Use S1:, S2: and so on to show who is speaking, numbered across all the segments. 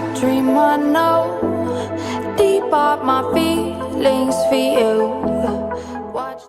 S1: a dream I know. Deep up my feelings for you. Watch.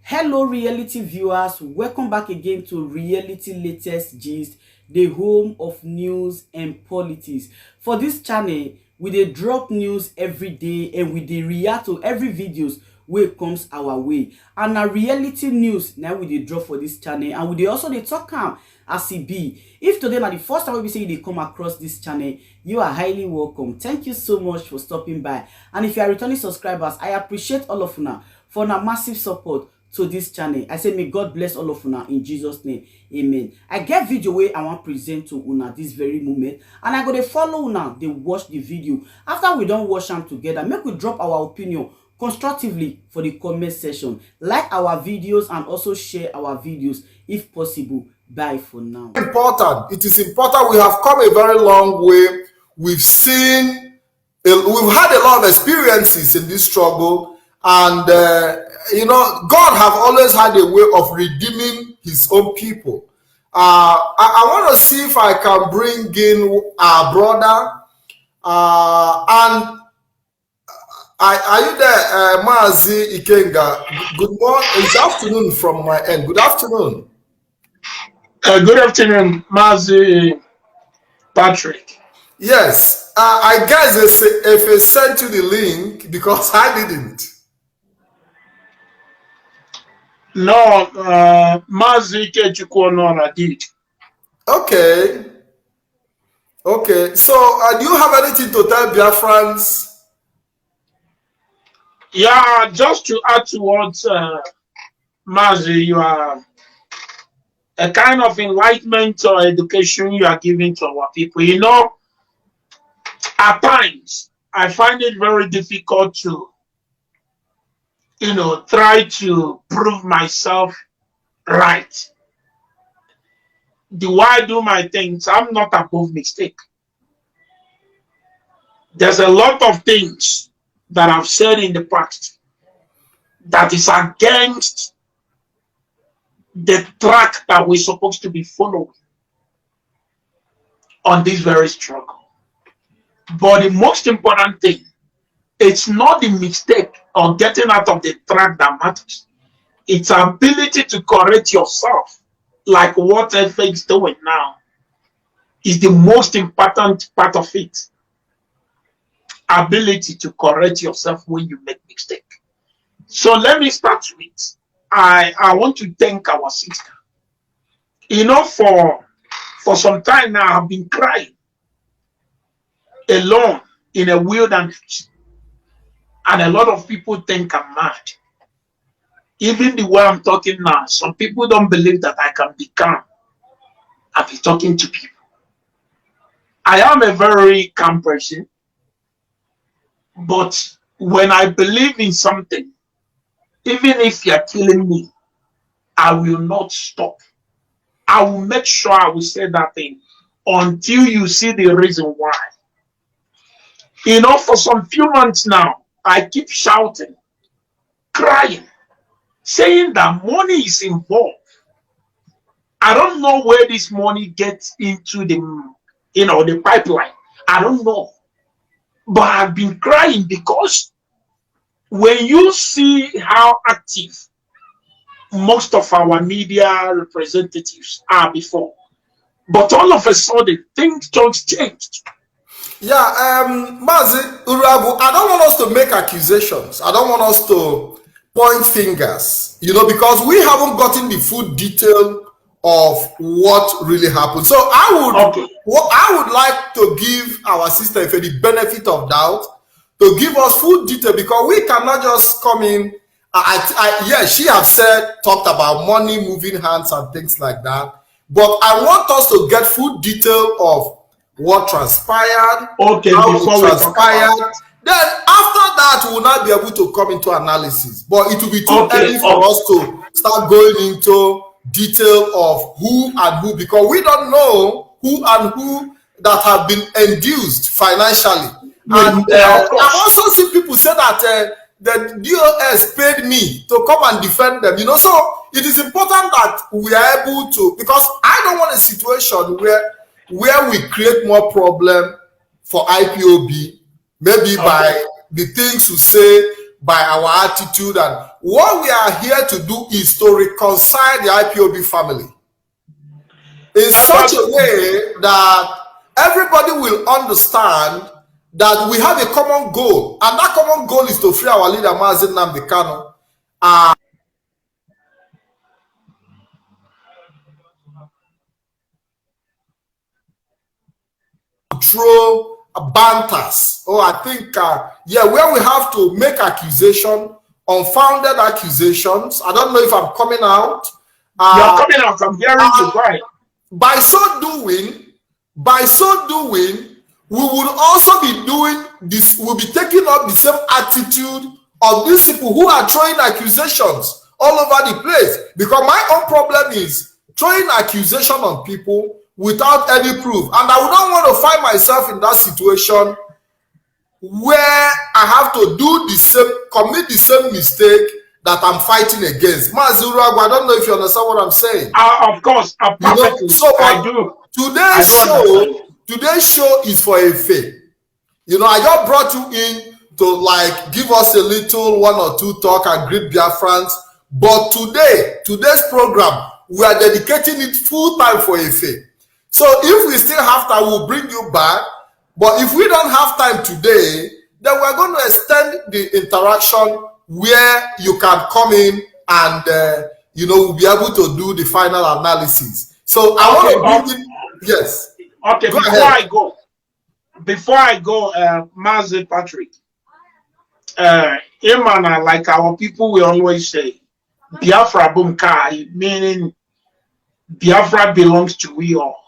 S2: Hello reality viewers, welcome back again to Reality Latest Gist, the home of news and politics. For this channel, we dey drop news every day and we dey react to every videos wey comes our way. And na reality news now we dey drop for this channel, and we dey also dey talk am as e be. If today na the first time we say you dey come across this channel, you are highly welcome. Thank you so much for stopping by. And if you are returning subscribers, I appreciate all of una for una massive support to this channel. I say may God bless all of una in Jesus name, amen. I get video wey I wan present to una this very moment, and I go dey follow una dey watch the video. After we don watch am together, make we drop our opinion constructively for the comment section. Like our videos and also share our videos if possible. Bye for now.
S3: Important. It is important. We have come a very long way. We've seen, we've had a lot of experiences in this struggle, and God have always had a way of redeeming His own people. I want to see if I can bring in our brother. And are you there, Mazi Ikenga? Good morning. It's afternoon from my end. Good afternoon.
S4: Good afternoon, Mazi Patrick.
S3: Yes, I guess if I sent you the link because I didn't.
S4: No, Mazi Kechukwu did.
S3: Okay. Okay. So, do you have anything to tell Biafrans?
S4: Yeah, just to add to what Mazi, you are a kind of enlightenment or education you are giving to our people. You know, at times I find it very difficult to, try to prove myself right. The way I do my things, I'm not above mistake. There's a lot of things that I've said in the past that is against the track that we're supposed to be following on this very struggle. But the most important thing, it's not the mistake or getting out of the track that matters. It's ability to correct yourself, like what FA is doing now, is the most important part of it. Ability to correct yourself when you make mistake. So let me start with, I want to thank our sister. For some time now, I've been crying alone in a wilderness. And a lot of people think I'm mad. Even the way I'm talking now, some people don't believe that I can be calm and be talking to people. I am a very calm person. But when I believe in something, even if you're killing me, I will not stop. I will make sure I will say that thing until you see the reason why. For some few months now, I keep shouting, crying, saying that money is involved. I don't know where this money gets into the pipeline. I don't know. But I've been crying because when you see how active most of our media representatives are before, but all of a sudden things just changed.
S3: Yeah, Mazi Urabu, I don't want us to make accusations. I don't want us to point fingers, because we haven't gotten the full detail of what really happened. So I would like to give our sister Ife the benefit of doubt to give us full detail, because we cannot just come in. Yes, she have talked about money moving hands and things like that, but I want us to get full detail of what transpired, how it transpired. Then after that, we will not be able to come into analysis. But it will be too early for us to start going into detail of who and who, because we don't know who and who that have been induced financially. And I've also seen people say that the DOS paid me to come and defend them. So it is important that we are able to, because I don't want a situation where we create more problem for IPOB, maybe by the things we say, by our attitude. And what we are here to do is to reconcile the IPOB family in such a way that everybody will understand that we have a common goal, and that common goal is to free our leader, Mazi Nnamdi Kanu, throw banters. Oh, I think, yeah, where we have to make accusation, unfounded accusations. I don't know if I'm coming out.
S4: You're coming out. I'm hearing you. Right.
S3: By so doing, we would also be doing this. We'll be taking up the same attitude of these people who are throwing accusations all over the place. Because my own problem is throwing accusation on people without any proof, and I would not want to find myself in that situation where I have to do the same, commit the same mistake that I'm fighting against. Mazuragu, I don't know if you understand what I'm saying.
S4: Of course, perfectly.
S3: So
S4: I do.
S3: Today's show is for a faith. I just brought you in to like give us a little one or two talk and greet Biafrans. But today's program, we are dedicating it full time for a faith. So if we still have time, we'll bring you back. But if we don't have time today, then we're going to extend the interaction where you can come in and, we'll be able to do the final analysis. So I want to bring in, yes.
S4: Okay, before I go, Mazi Patrick, Imana, like our people will always say, Biafra Bumkai, meaning Biafra belongs to we all.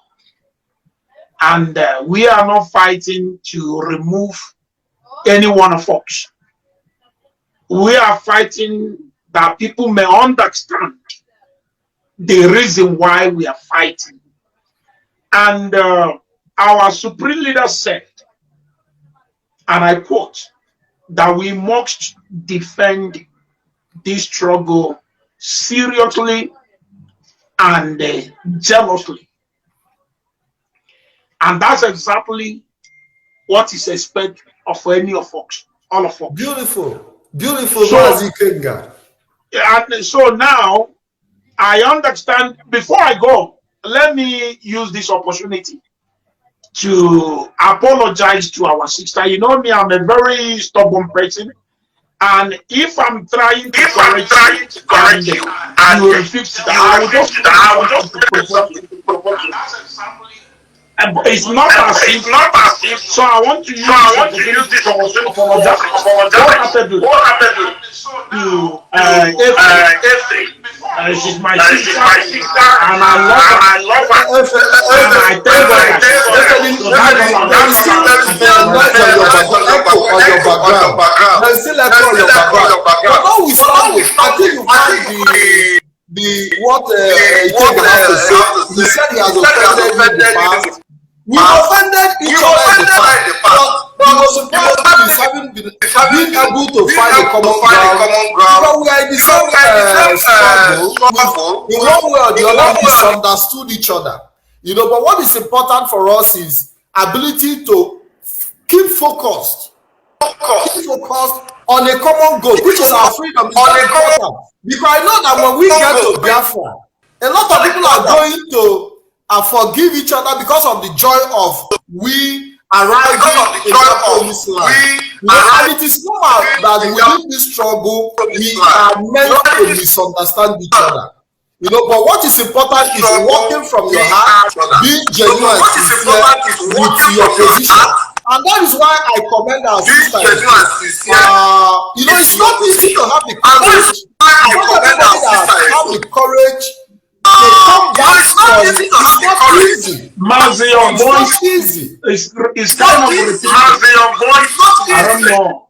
S4: And we are not fighting to remove any one of us. We are fighting that people may understand the reason why we are fighting. And our supreme leader said, and I quote, that we must defend this struggle seriously and jealously. And that's exactly what is expected of any of us, all of us.
S3: Beautiful. Mazi Kenga.
S4: And so now, I understand, before I go, let me use this opportunity to apologize to our sister. You know me, I'm a very stubborn person. And if I'm trying to correct you, and you refuse to, I will just propose something. That's exactly. It's not as if. So I want to use this to apologize. What happened to she's my sister, and I love her. And I thank God.
S3: He said he has offended in the past. We offended each other in the past, but the most important thing is being able to find a common ground. But we are in the same struggle. In one way or the other, we misunderstood each other. But what is important for us is ability to keep focused on a common goal, which is our freedom. Because I know that when we get to Biafra, a lot of people are going to forgive each other because of the joy of we arriving in the promised land. And it is normal that within this struggle, we are meant to misunderstand each other. But what is important is walking from your heart, being genuine and sincere with your position. And that is why I commend our sister. It's not easy to have the courage. Have the courage to come back from it. It's not easy.
S4: Mazi, your voice is kind of repeating. I don't know.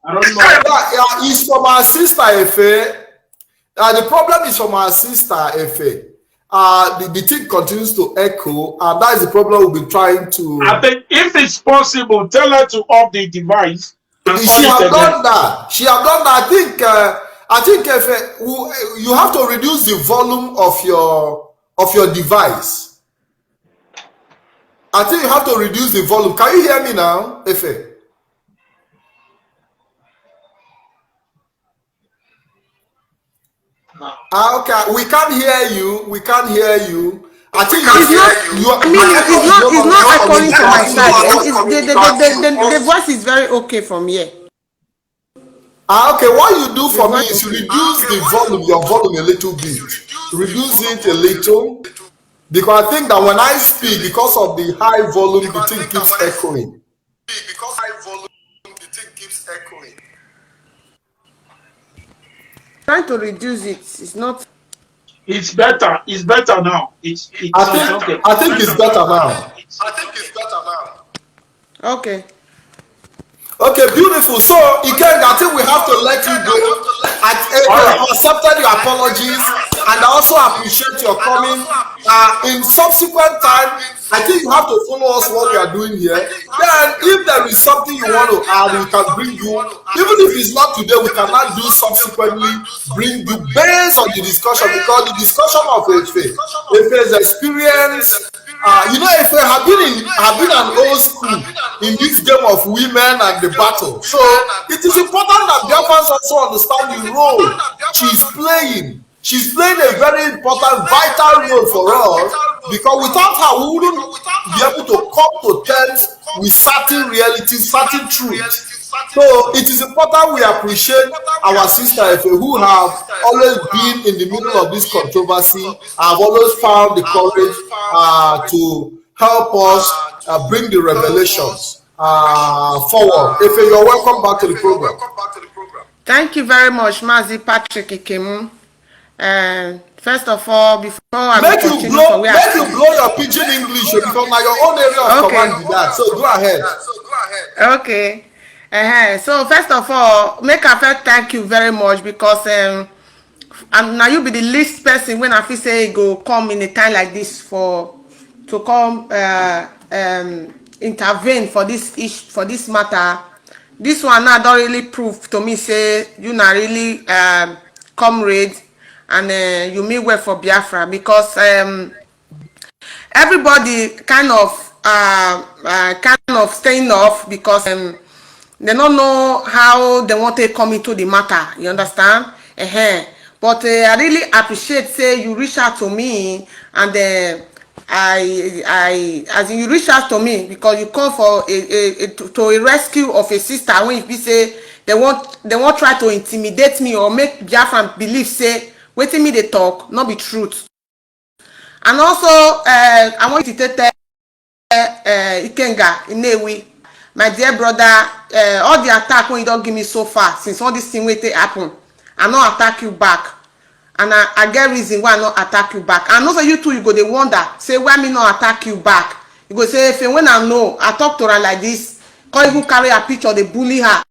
S3: It's from our sister Efe. The problem is from our sister Efe. The thing continues to echo, and that is the problem we've been trying to.
S4: I think if it's possible, tell her to off the device.
S3: She has done that. I think Efe, you have to reduce the volume of your device. I think you have to reduce the volume. Can you hear me now, Efe?
S4: No.
S3: Okay, we can't hear you. We can't hear you. I think
S5: It's not. I mean, it's not according to my side. The voice is very okay from here.
S3: Okay, what you do for me is reduce the volume, your volume a little bit. Reduce it a little. Because I think that when I speak, because of the high volume, the thing keeps echoing.
S5: Trying to reduce it. It's not.
S4: It's better. It's better now. It's okay.
S3: I think it's better now.
S5: Okay.
S3: Okay, beautiful. So, again, I think we have to let you go. I accepted your apologies, and I also appreciate your coming. In subsequent time, I think you have to follow us what we are doing here. Then, if there is something you want to add, we can bring you. Even if it's not today, we cannot do subsequently. Bring you based on the discussion, because the discussion of Efe's experience. Efe have been an old school in this game of women and the battle. So it is important that Biafrans also understand the role she's playing. She's playing a very important, vital role for us, because without her, we wouldn't be able to come to terms with certain realities, certain truths. So it is important we appreciate our sister Efe, who have always been in the middle of this controversy, have always found the courage to help us bring the revelations forward. Efe, you're welcome back to the program.
S5: Thank you very much, Mazi Patrick Ikemu. First of all, before I continue from where
S3: make you blow your pidgin English, because now your own area of command is that. So go ahead.
S5: Okay. So first of all, make I first thank you very much, because and now you be the least person when I feel say go come in a time like this to come intervene for this matter. This one now don't really prove to me say you not really comrade, and you mean well for Biafra, because everybody kind of staying off, because they don't know how they want to come into the matter. You understand? But I really appreciate say you reach out to me, and as in you reach out to me because you come for a rescue of a sister. When you say they won't try to intimidate me or make Biafran believe say wetin me they talk not be truth. And also I want you to tell Ikenga Inewi, my dear brother, all the attack when you don't give me so far, since all this thing wey take happen, I not attack you back, and I get reason why I not attack you back. And also you too, you go dey wonder say why me not attack you back. You go say if when I know I talk to her like this, can't even carry a picture, they bully her,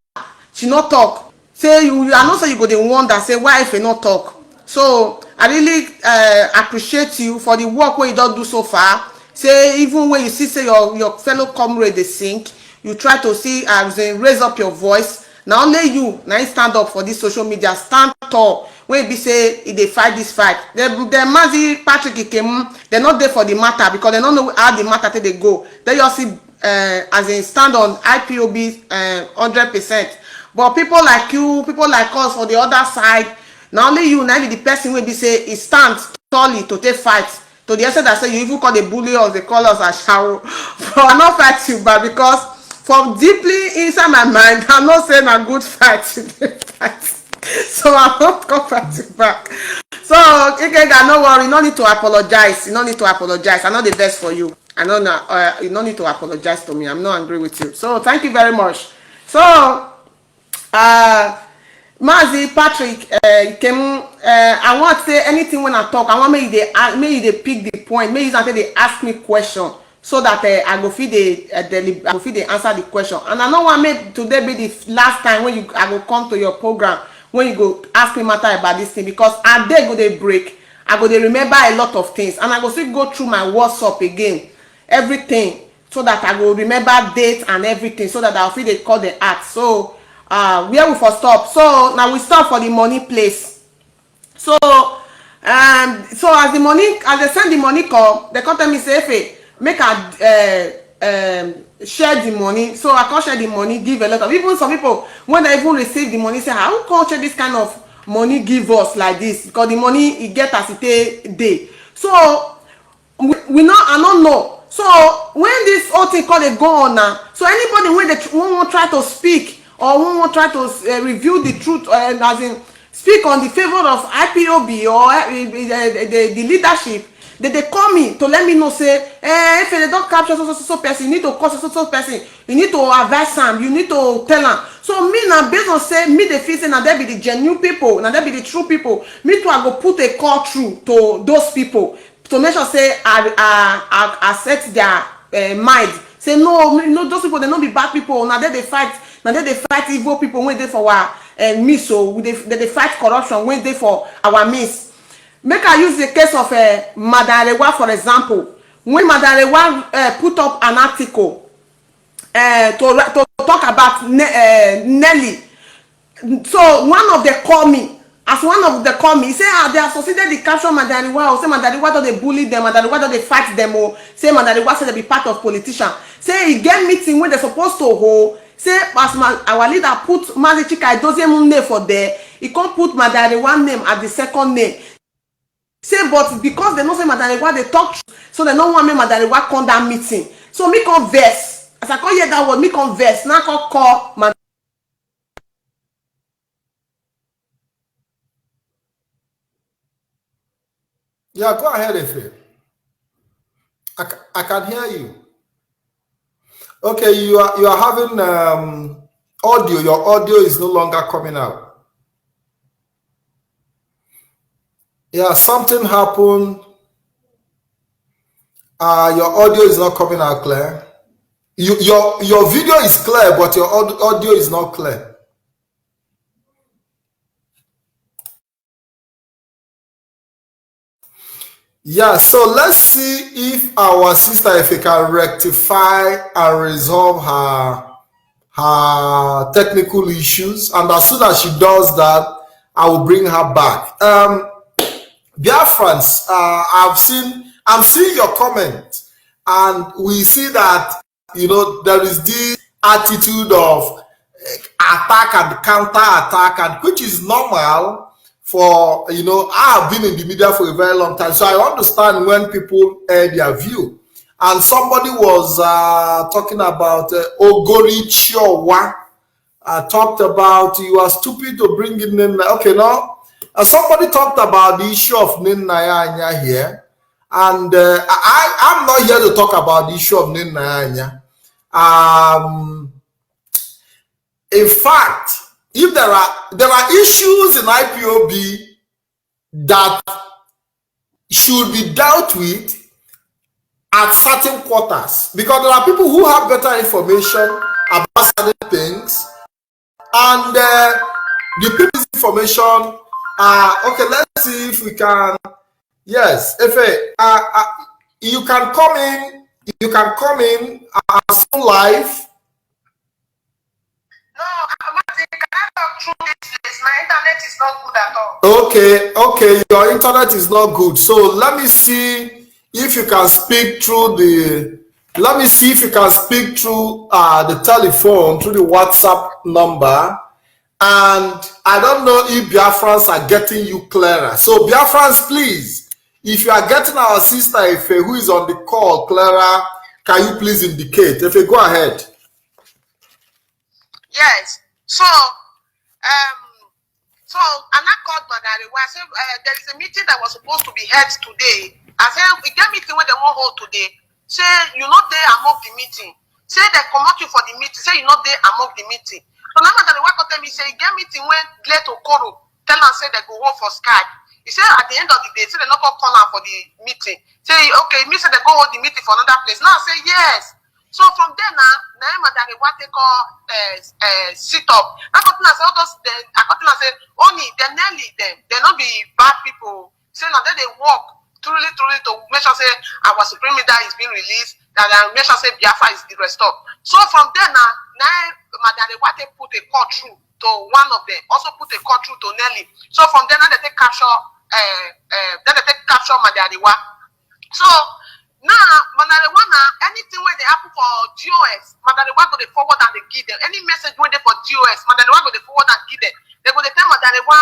S5: she not talk. Say you and also you go dey wonder say why if you not talk. So I really appreciate you for the work wey you don't do so far. Say even when you see say your fellow comrade they sink, you try to see raise up your voice. Now only you now stand up for this social media, stand tall. When be say if they fight this fight, the Mazi Patrick Ikemu, they're not there for the matter, because they don't know how the matter till they go. They just see as in stand on IPOB 100%. But people like you, people like us for the other side, not only you, now be the person will be say it stands tally to take fight. To the extent that say you even call the bully us, they call us a shower. But I not fight you, but because from deeply inside my mind, I'm not saying a good fight. So I'm not going to fight you back. So Ikenga, no worry, you no need to apologize. You no need to apologize. I know the best for you. I know you no need to apologize to me. I'm not angry with you. So thank you very much. So Mazi Patrick I want to say anything when I talk. I want make you pick the point. Make you say they ask me question, so that I go feed the answer the question. And I don't want make today be the last time when I go come to your program when you go ask me matter about this thing, because I dey go dey break. I go dey remember a lot of things, and I go still go through my WhatsApp again, everything, so that I go remember date and everything, so that I'll feel they call the act. So where we for stop? So now we stop for the money place. So so as they send the money come, they come tell me say, "Hey, make I share the money. So I can't share the money, give a lot of, even some people when they even receive the money say, how can't share this kind of money give us like this, because the money it get as it day. So we not, I don't know. So when this whole thing called they go on now, so anybody when they won't try to speak or won't try to review the truth, as in speak on the favor of IPOB or the leadership, they call me to let me know, say, if they don't capture so person, you need to call so person, you need to advise them, you need to tell them. So me now, based on say me the feel say now there be the genuine people, now there be the true people, me too I go put a call through to those people to make sure say I set their mind. Say no, those people they not be bad people. Now they fight, evil people when they for our miss, so they fight corruption when they for our miss. Make I use the case of Madarewa, for example. When Madarewa put up an article to talk about Nelly, so one of them call me. As one of them call me, he say, they have succeeded the capture Madarewa, or say Madarewa don't they bully them, Madarewa don't they fight them, or say Madarewa say they be part of politician. Say he get meeting when they supposed to hold. Say as our leader put Mazi Chika Edoziemu name for there, he can't put Madarewa name at the second name. Say, but because they know say Madarewa they talk, so they don't want me Madarewa come that meeting. So me converse. As I call hear that word, me converse. Now I call Madarewa.
S3: Yeah, go ahead, Efe. I can hear you. Okay, you are having audio. Your audio is no longer coming out. Yeah, something happened. Your audio is not coming out clear. Your video is clear, but your audio is not clear. Yeah, so let's see if our sister Efe can rectify and resolve her technical issues, and as soon as she does that, I will bring her back. Biafrans, I'm seeing your comment, and we see that there is this attitude of attack and counter attack, and which is normal. For I have been in the media for a very long time, so I understand when people air their view. And somebody was talking about Ogori Chiowa. Talked about you are stupid to bring in Nnamdi. Okay, no. Somebody talked about the issue of Nnamdi here, and I'm not here to talk about the issue of Nnamdi. In fact, if there are issues in IPOB that should be dealt with at certain quarters, because there are people who have better information about certain things, and the people's information. Okay, let's see if we can. Yes, Efe, you can come in. You can come in soon live.
S5: No, Martin, can I talk through this place? My internet is not good at all.
S3: Okay, your internet is not good. So let me see if you can speak through the. Let me see if you can speak through the telephone, through the WhatsApp number. And I don't know if Biafrans are getting you clearer. So Biafrans, please, if you are getting our sister Efe, who is on the call, clearer, can you please indicate? Efe, go ahead.
S5: Yes. So Anna called Madarewa. I said there is a meeting that was supposed to be held today. I said we get meeting when they won't hold today. Say you not there among the meeting. Say they come out you for the meeting. Say you not there among the meeting. So now Madarewa tell me say get meeting when Glad Okoro tell and say they go hold for Skype. He said at the end of the day, say they not call her for the meeting. Say okay, me say they go hold the meeting for another place. Now I say yes. So from there now Madarewa take sit up. I got to say all those. I got to say only they nearly them. They not be bad people. Say now they work truly to make sure say our supreme leader is being released. That make sure say Biafra is restored. So from there now Madarewa take put a call through to one of them. Also put a call through to Nelly. So from there now they take capture. Then they take capture Madarewa. So Now, Madariwana, anything when they happen for GOS, Madariwa go they forward and they give them. Any message when they for GOS, Madariwa go they forward and give them. They go they tell Madariwa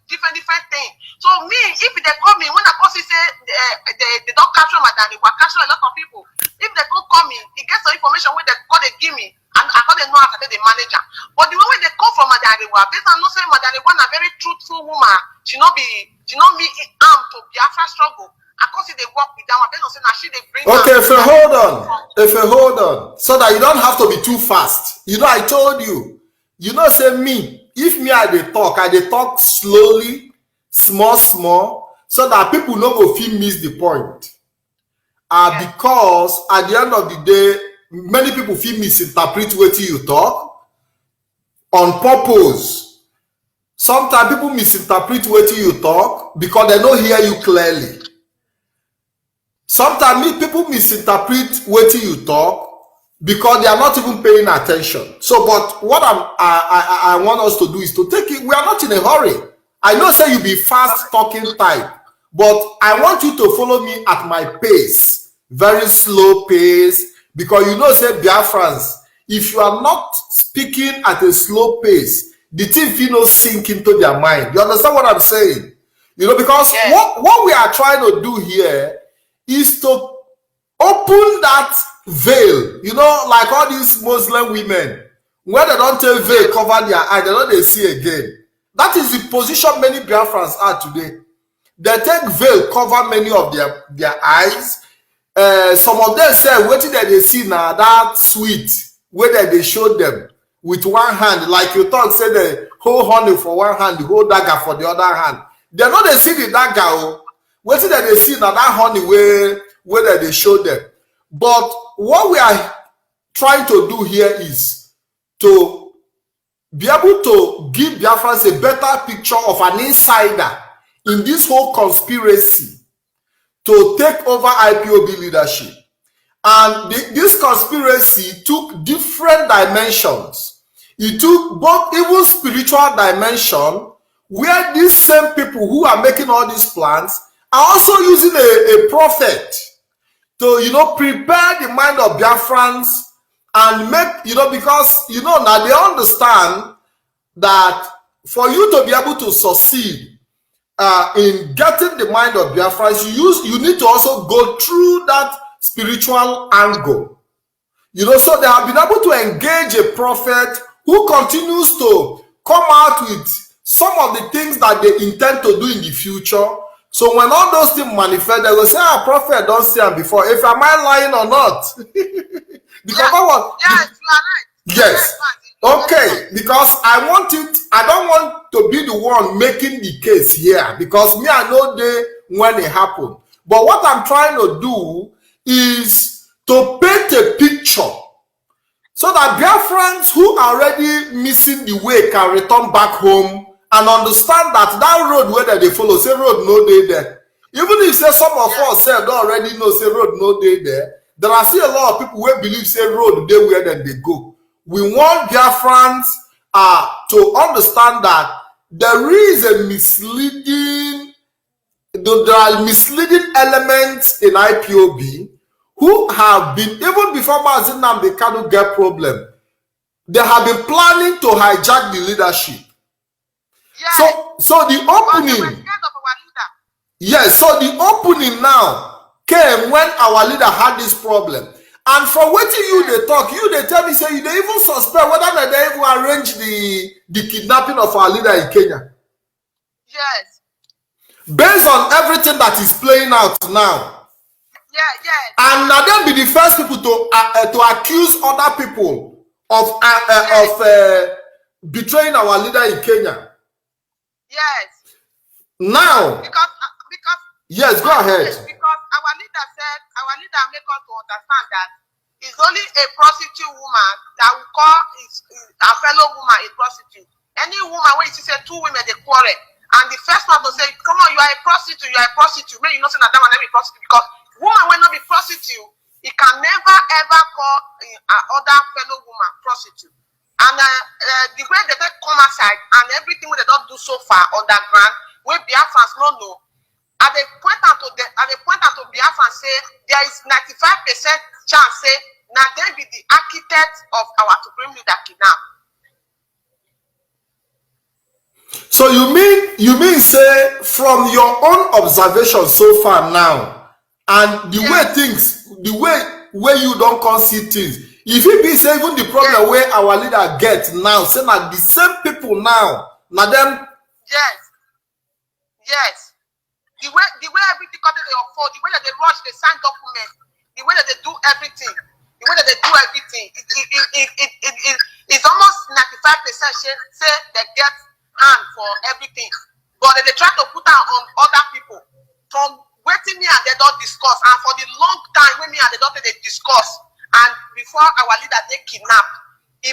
S5: different things. So me, if they call me, when I call say they don't capture Madariwa, capture a lot of people. If they call me, it gets some information when they call they give me, and I call they know how to tell the manager. But the way they call from Madariwa, based on not saying Madariwa a very truthful woman, she not me armed to Biafra struggle. They work with that one. They bring
S3: okay, if you hold on, so that you don't have to be too fast. You know, I told you, say me, if me I dey talk slowly, small, so that people no go feel miss the point. Because at the end of the day, many people feel misinterpret what you talk on purpose. Sometimes people misinterpret what you talk because they don't hear you clearly. Sometimes people misinterpret what you talk because they are not even paying attention. So, but what I want us to do is to take it. We are not in a hurry. I know say you be fast talking type, but I want you to follow me at my pace, very slow pace, because you know say Biafrans, if you are not speaking at a slow pace, the thing will not sink into their mind. You understand what I'm saying? You know, because what we are trying to do here is to open that veil, you know, like all these Muslim women, when they don't take veil cover their eye, they don't see again. That is the position many Biafrans are today. They take veil cover many of their eyes. Some of them say, what did they see now? That sweet, where they showed them with one hand, like you thought, say they hold honey for one hand, hold dagger for the other hand. They know they see the dagger. What did they see now? That honey where they show them. But what we are trying to do here is to be able to give Biafrans a better picture of an insider in this whole conspiracy to take over IPOB leadership. And this conspiracy took different dimensions. It took both even spiritual dimension, where these same people who are making all these plans are also using a prophet to, you know, prepare the mind of Biafrans and make, you know, because, you know, now they understand that for you to be able to succeed in getting the mind of Biafrans, you need to also go through that spiritual angle. You know, so they have been able to engage a prophet who continues to come out with some of the things that they intend to do in the future. So when all those things manifest, they will say, prophet, don't see him before. If am I lying or not? Because
S5: yes, you are right.
S3: Yes. Okay, because I don't want to be the one making the case here, because me, I know when it happened. But what I'm trying to do is to paint a picture so that Biafrans who are already missing the way can return back home and understand that road where they follow, say road no day there. Even if say some of us don't already know say road no day there, there are still a lot of people who believe say road they where then they go. We want Biafrans to understand that there is a there are misleading elements in IPOB who have been, even before Nnamdi get problem, they have been planning to hijack the leadership.
S5: Yes.
S3: So the opening, yes, so the opening now came when our leader had this problem. And for what they talk, they tell me, say, they even suspect whether they even arrange the kidnapping of our leader in Kenya.
S5: Yes.
S3: Based on everything that is playing out now.
S5: Yeah.
S3: And now they'll be the first people to accuse other people of betraying our leader in Kenya.
S5: Yes.
S3: Now,
S5: because
S3: yes, go ahead.
S5: Because our leader make us to understand that it's only a prostitute woman that will call her fellow woman a prostitute. Any woman when you say two women they quarrel, and the first one to say, "Come on, you are a prostitute. Maybe you know say that one never be prostitute, because woman will not be prostitute. He can never ever call other fellow woman prostitute. And the way they come outside and everything they don't do so far underground, where Biafrans no know, At the point to Biafra say there is 95% chance say now they be the architect of our supreme leader kidnap.
S3: So you mean say from your own observation so far now, and the way things, the way you don't concede things, if it be say even the problem where our leader gets now, say that the same people now them.
S5: Yes. The way everything got they afford, the way that they rush, they sign documents, the way that they do everything, it's almost 95% say they get hand for everything. But they try to put out on other people. From waiting me and they don't discuss, and for the long time when me and they don't they discuss, and before our leader they kidnap, it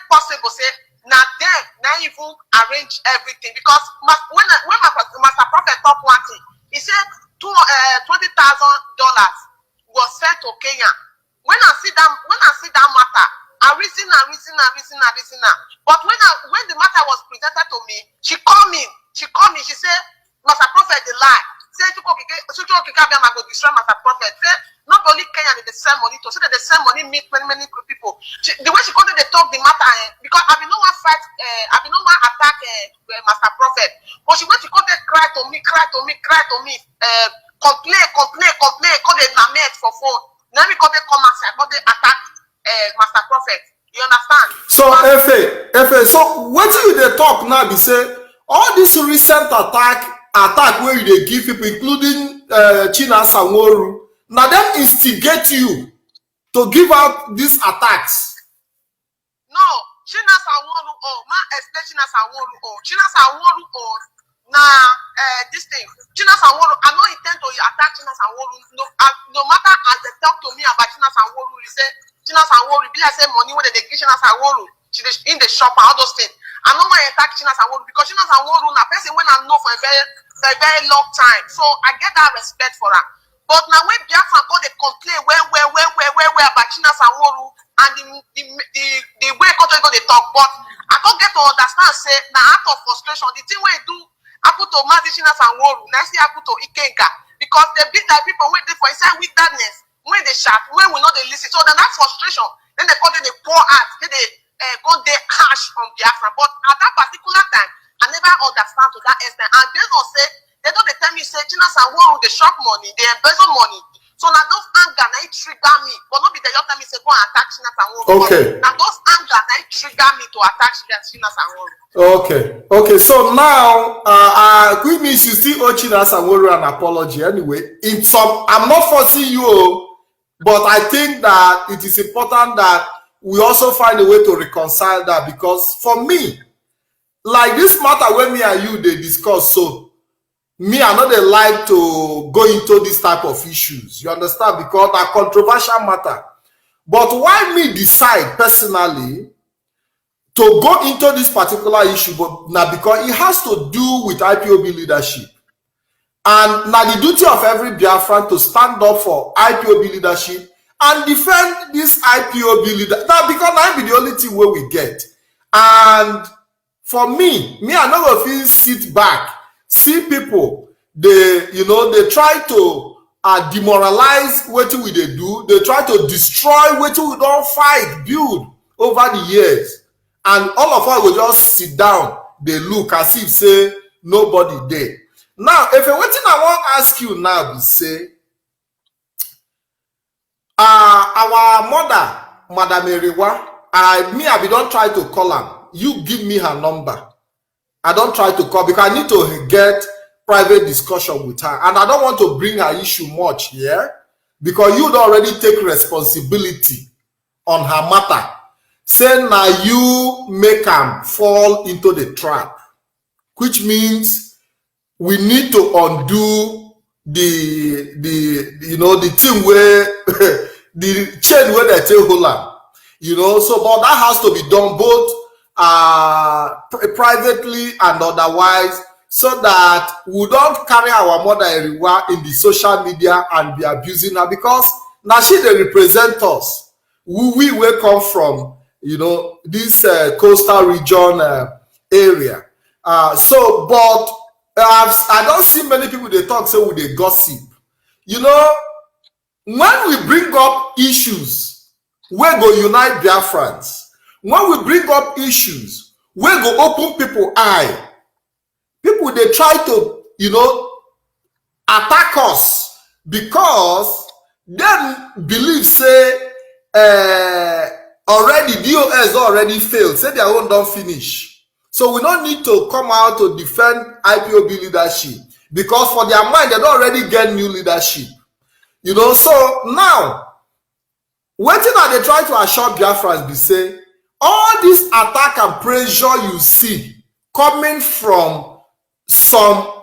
S5: possible say now them now even arrange everything, because when Master Prophet talk one thing, he said $20,000 was sent to Kenya. When I see that matter, I reason. But when the matter was presented to me, she called me. She said, Master Prophet the lie. Say to go destroy Master Prophet. Say not only Kenya they send money to, say that they send money meet many people. The way she called they talk the matter, because I be no one fight, I be no one attack Master Prophet. But she when she called they cry to me, complain, call they lament for phone. Now we call they come outside, call they attack Master Prophet. You understand?
S3: So Efe, so what you they talk now? Be say all this recent attack where they give people, including China Sanworu, now them instigate you to give out these attacks.
S5: No, China Sanworu explain China Sanworu now this thing. China Sanworu, I don't intend to attack China Sanworu. No matter as they talk to me about China Sanworu, they say China Sanworu, be like say money when they give China Sanworu in the shop and all those things. I know why I attack China Sanworu, because China Sanworu na person when I know for a very long time. So I get that respect for her. But now when Biafra go they complain where about China Sanworu and the way country go they talk, but I don't get to understand say now out of frustration, the thing where do I put to Mazi China Sanworu, next thing I put to Ikenga, because they beat like people when they for inside wickedness, when they shout, when we know they listen. So then that frustration, then they call it they pour out, then they go they harsh on Biafra. But at that particular time, I never understand to that extent. And they don't say, they don't tell me say China Sanworu they shop money, they embezzle money. So now those anger now it trigger me, but not be they just tell me say go and attack China Sanworu.
S3: Okay.
S5: Now those anger now it trigger me to attack China Sanworu.
S3: Okay. So now, which means you still owe China Sanworu an apology anyway. In some, I'm not forcing you, but I think that it is important that we also find a way to reconcile that, because for me, like this matter when me and you they discuss, so me I know they like to go into this type of issues, you understand, because a controversial matter. But why me decide personally to go into this particular issue, but now because it has to do with IPOB leadership, and now the duty of every Biafran to stand up for IPOB leadership and defend this IPOB leader. Now because I be the only thing where we get, and for me I not going to sit back, see people they try to demoralize what we they do, they try to destroy what we don't fight, build over the years, and all of us will just sit down, they look as if say nobody there. Now, if what thing I want to ask you now is say, our mother, Madam Eriwa, I don't try to call her. You give me her number. I don't try to call because I need to get private discussion with her, and I don't want to bring her issue much here, because you'd already take responsibility on her matter. Say now you make them fall into the trap, which means we need to undo the thing where the chain where they take hold on, so but that has to be done both privately and otherwise, so that we don't carry our mother everywhere in the social media and be abusing her, because now she they represent us. We will come from this coastal region area. But I don't see many people they talk so with they gossip. You know, when we bring up issues, we go unite Biafrans. When we bring up issues, we go open people eye. People they try to, you know, attack us because them believe say already DOS already failed, say their own don't finish. So we don't need to come out to defend IPOB leadership because for their mind they don't already get new leadership. You know, so now what thing are they trying to assure Biafrans be say all this attack and pressure you see coming from some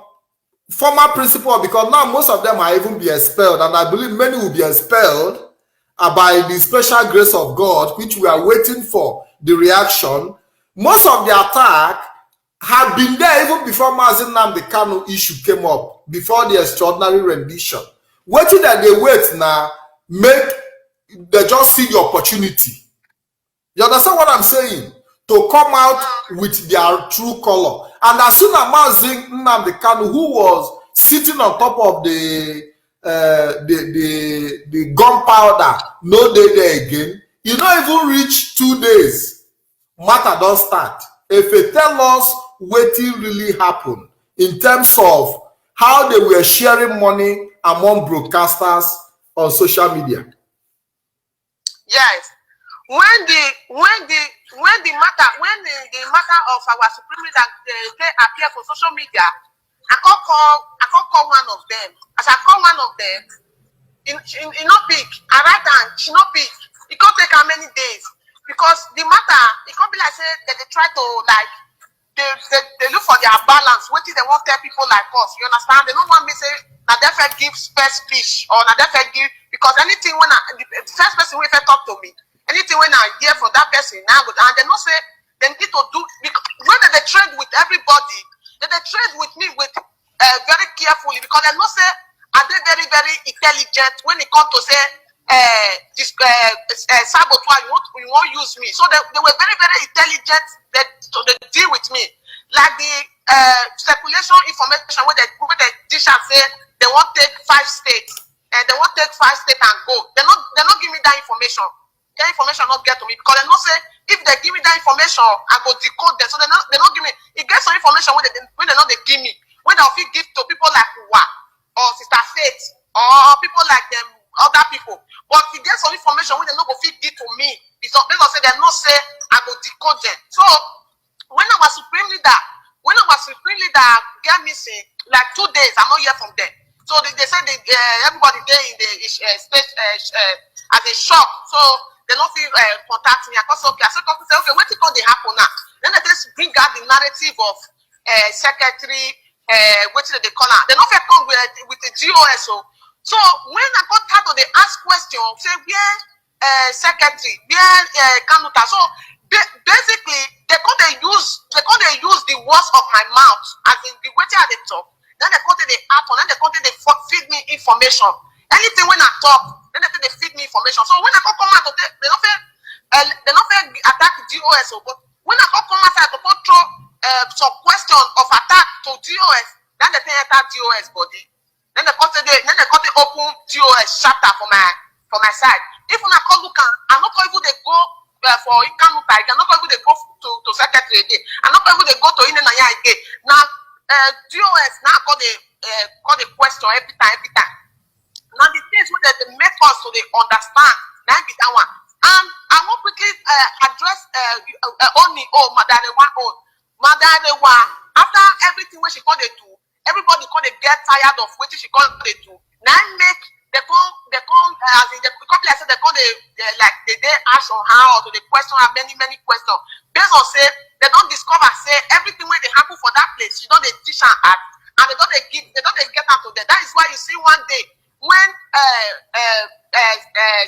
S3: former principal, because now most of them are even be expelled, and I believe many will be expelled by the special grace of God, which we are waiting for the reaction. Most of the attack have been there even before Nnamdi issue came up, before the extraordinary rendition. Waiting that they wait now, they just see the opportunity. You understand what I'm saying? To come out with their true color. And as soon as Nnamdi, who was sitting on top of the gunpowder, no day there again, you don't even reach 2 days. Matter don't start. If they tell us what really happened in terms of how they were sharing money among broadcasters on social media.
S5: Yes. When the matter of our supreme leader they appear for social media, I can't call one of them. As I call one of them, in not pick. I write down, she not pick. It can't take how many days because the matter it can't be like say that they try to like they look for their balance. What they want tell people like us? You understand? They don't want me say that they first give first speech or that they first give because anything when the first person will talk to me. Anything when I hear from that person now, and they not say they need to do because when they trade with everybody, they trade with me with very carefully because they not say are they very very intelligent when it comes to say saboteur you won't use me. So they were very very intelligent so they deal with me like the circulation information when they dish and say they want take 5 states and they want take 5 states and go. They not give me that information. That information not get to me because they not say if they give me that information, I go decode them. So they not give me. It gets some information when they not they give me. When they'll give to people like Uwa or Sister Faith or people like them, other people. But if it gets some information when they not go fit give to me, because they say they not say I go decode them. So when our supreme leader get missing, like 2 days, I'm not hear from them. So they say everybody there in the space as a shock. So they don't feel contact me. I say, okay, what is going to happen now? Then they just bring out the narrative of secretary, what they call her. They don't feel come with the GOSO. So when I got tired of they ask questions, say where secretary, where Kanuta. So basically they use the words of my mouth as in the way they talk. Then they come to the app and then they feed me information. Anything when I talk, then they feed me information. So when I come out, they don't attack the DOS. But when I come outside to throw some question of attack to DOS, then they enter DOS body. Then they come to open DOS chapter for my side. If when I come look, I'm not even they go for Ikanuta, I'm not even they go to secretary again. I'm not even they go to Inenaya again. Now DOS now call the question every time. Now the things where they make us so they understand, then be that one. And I want quickly address Madarewa. After everything what she called they do, everybody called they get tired of what she called they do. Now make they call as in the couple I said they call they ask on how or to the question have many questions. Based on say they don't discover say everything when they happen for that place, you don't they dish and act and they don't get out of there. That is why you see one day when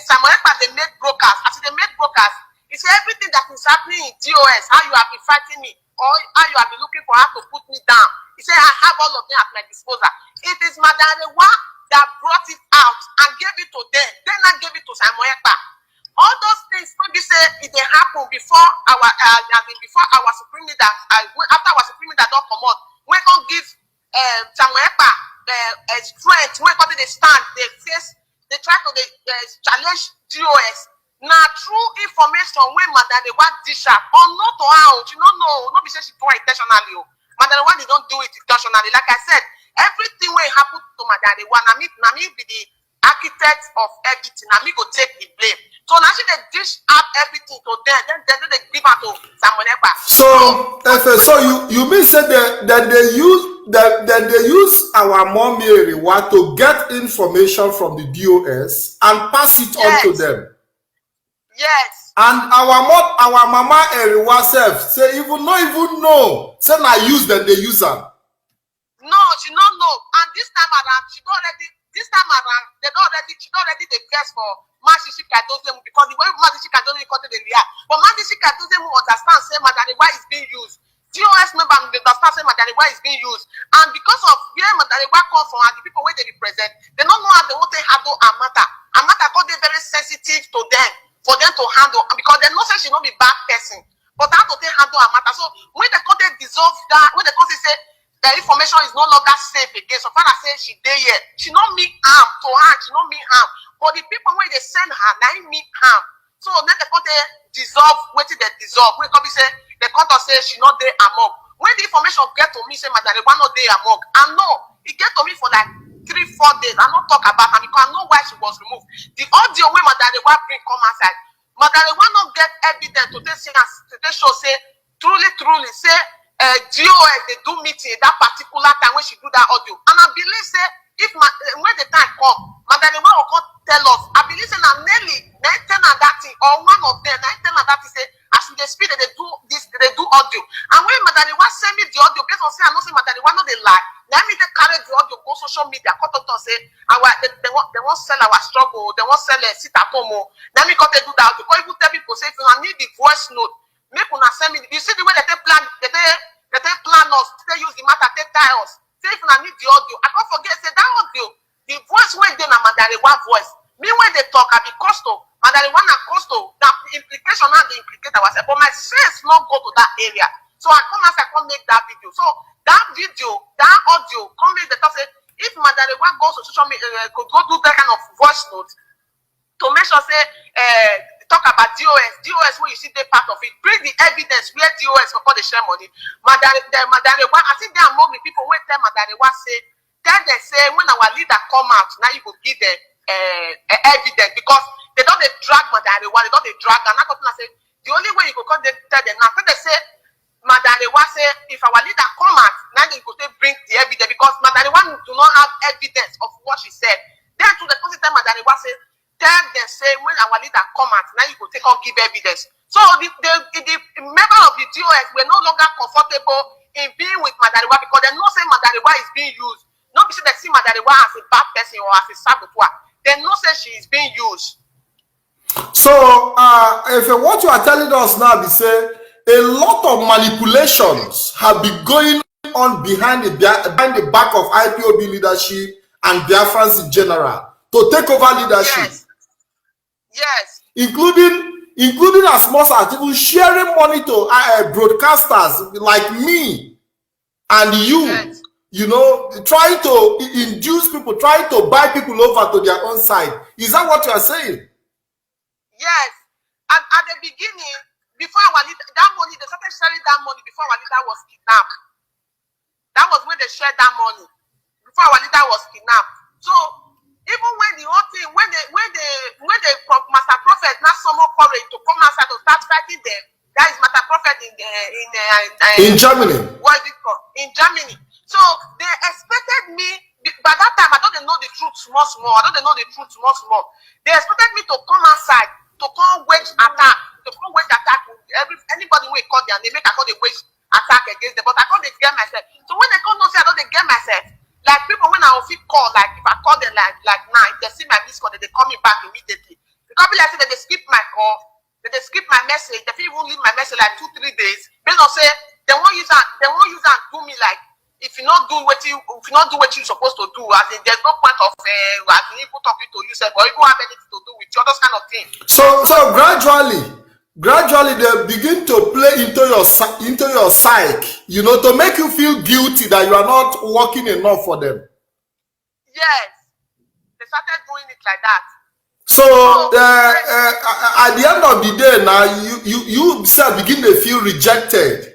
S5: Samuel they made brokers, as they made brokers, it's everything that is happening in DOS, how you have been fighting me, or how you have been looking for how to put me down. He said, I have all of them at my disposal. It is Madarewa that brought it out and gave it to them. Then I gave it to Samuel. All those things maybe say it they happen before our supreme leader, after our supreme leader don't come out. We can't give Samuel strength when they stand, they try to challenge DOS. Now true information when Madam they want dish up or not to out, you don't know, not because she do it intentionally. Madam they don't do it intentionally. Like I said, everything will happen to Madam they want. Nami be the architect of everything. Nami go take the blame. So now she they dish up everything to them, then they give her to Samuel.
S3: So you mean say that they use our mommy Eriwa to get information from the DOS and pass it on to them.
S5: Yes.
S3: And our mama Eriwa self say even know. Say na use them, they use them.
S5: No, she don't know. And this time around, she don't already the guess for Masisi Kadozemu because the way Masisi Kadozemu got the react. But Masisi Kadozemu understand say Madariwa is being used. DOS member understand say Madariwa is being used. And because of where Madariwa comes from and the people where they represent, they don't know how they want to handle Amata. Amata got they very sensitive to them for them to handle because they know say she not be bad person. But how to they handle Amata. So when they come they dissolve that, when they come they say the information is no longer safe again. So far as say she dey here, she not mean harm to her, she not mean harm. But the people when they send her, now mean harm. So then they come they dissolve, wait till they dissolve. When come say they come to say she not dey among. When the information get to me, say Madam one not dey among. I know it get to me for like 3-4 days. I not talk about her because I know why she was removed. The audio when Madam bring come outside, Madam not get evidence to they show say truly say DOS they do meeting that particular time when she do that audio. And I believe say if when the time come, Madam will come tell us. I believe say na Nelly, 9 10 and that thing, or one of them, 9 10 and that thing say as they speak they do this, they do audio. And when Madam send me the audio based on say I know say Madam no they lie. Let me they carry the audio go social media, cut out say they won't sell our struggle, they won't sell sit at home. Let me cut they do that. Because even tell people say if you need the voice note, make una send me. You see the way that they plan us, they use the matter, they tie us. Say if una need the audio, I can't forget say that audio, the voice when they na Madariwa voice. Me when they talk, I be costo. Madariwa na costo. That implication and the implicate ourselves. But my sense not go to that area. So I come as I come make that video. So that video, that audio, come make the talk say if Madariwa goes to social media, could go do that kind of voice note to make sure say talk about DOS when you see the part of it, bring the evidence where DOS before they share money. Madarewa, I think they are among the people when tell Madarewa tell them say when our leader come out, now you will give the evidence because they don't they drag Madarewa, they don't they drag and I say the only way you could come they tell them now. So they say Madarewa say if our leader come out, now you could bring the evidence because Madarewa do not have evidence of what she said. Then to the tell Madarewa say tell them say when our leader come out, now you go take on give evidence. So the member of the DOS were no longer comfortable in being with Madariwa because they know say Madariwa is being used. Not because they see Madariwa as a bad person or as a saboteur. They know say she is being used.
S3: So if what you are telling us now is say a lot of manipulations have been going on behind the back of IPOB leadership and Biafrans in general to take over leadership.
S5: Yes.
S3: Including as much as even sharing money to broadcasters like me and you, yes. You know, trying to induce people, trying to buy people over to their own side. Is that what you are saying?
S5: Yes. And at the beginning, before our leader, that money, they started sharing that money before our leader was kidnapped. That was when they shared that money before our leader was kidnapped. So even when the whole thing, when they Master Prophet now summon courage to come outside to start fighting them, that is Master Prophet
S3: in Germany.
S5: What is it called? In Germany. So they expected me. By that time, I don't know the truth small. They expected me to come outside to come wage attack. Anybody who call their name, make I call the wage attack against them. But I can't get myself. So when they come, no say I don't get myself. Like people when I will feel call, like if I call them like now, if they see my missed call, they call me back immediately. Because like say they skip my call, they skip my message, they even leave my message like 2-3 days. Based on say they won't use and do me like if you not do what you're supposed to do, as in there's no point of as in people talking to you, or even have anything to do with you, those kind of things.
S3: So gradually gradually they begin to play into your psyche, you know, to make you feel guilty that you are not working enough for them.
S5: Yes, they started doing it like that.
S3: So at the end of the day, now you begin to feel rejected.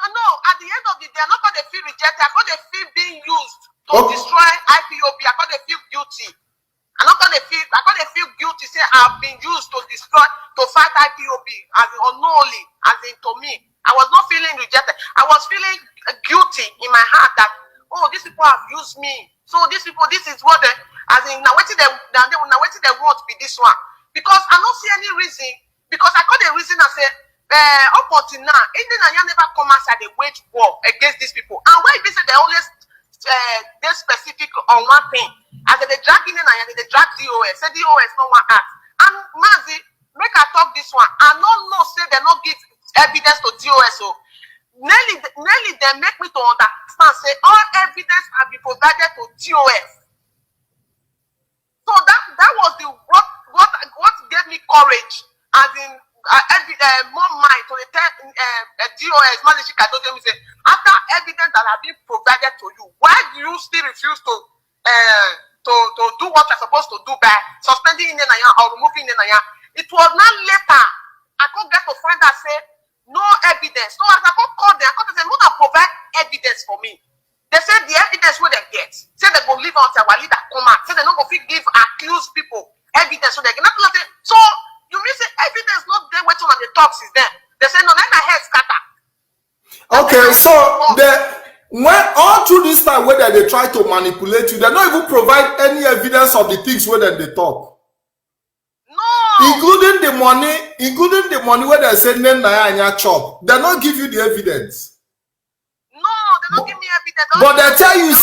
S5: No, at the end of the day, I'm not going to feel rejected. I'm going to feel being used to destroy IPOB. I'm going to feel guilty. I'm not going to feel guilty. Say I've been used to destroy, to fight IPOB as in unknowingly, as in to me. I was not feeling rejected. I was feeling guilty in my heart that, oh, these people have used me. So these people, this is what they, as in now waiting they want to be this one. Because I don't see any reason, because I got a reason I said, up until now, Indian and never come outside and wage war against these people. And why they say they always they specific on one thing. As they drag in and they drag DOS. Say DOS no one act. And Mazi, make I talk this one. I don't know say they not give evidence to DOS. So nearly they make me to understand say all evidence have been provided to DOS. So that was the what gave me courage, as in more mind to tell DOS managing me say after evidence that have been provided to you, why do you still refuse to do what you're supposed to do by suspending Nnamdi or removing Nnamdi? It was not later I could get to find out say no evidence. So as I could call them, I could say no, provide evidence for me. They said the evidence where they get, say they go leave until our leader come out, say they not go give accused people evidence so they cannot. So you mean say evidence not there waiting on the talks is there. They say no, then my head scatter.
S3: Okay, so when all through this time where they try to manipulate you, they don't even provide any evidence of the things where they talk.
S5: No.
S3: Including the money where they say Nnamdi chop. They don't give you the evidence.
S5: No, they don't give me evidence.
S3: But they tell you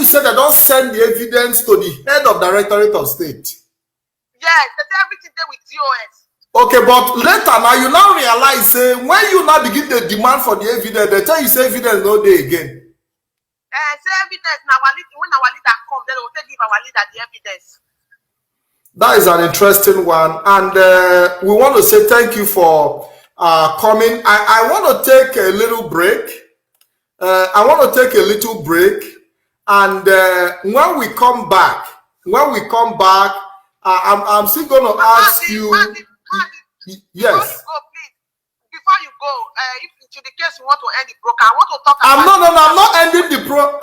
S3: say they don't send the evidence to the head of Directorate of State.
S5: Yes, they say everything there with DOS.
S3: Okay, but later now you now realize when you now begin the demand for the evidence, they tell you say evidence no day again.
S5: Say evidence now when our leader come, they will give our leader the evidence.
S3: That is an interesting one, and we want to say thank you for coming. I want to take a little break. And when we come back, I'm still going to ask you. Yes.
S5: Before you go, if to the case you want to end the broadcast, I want to talk
S3: about.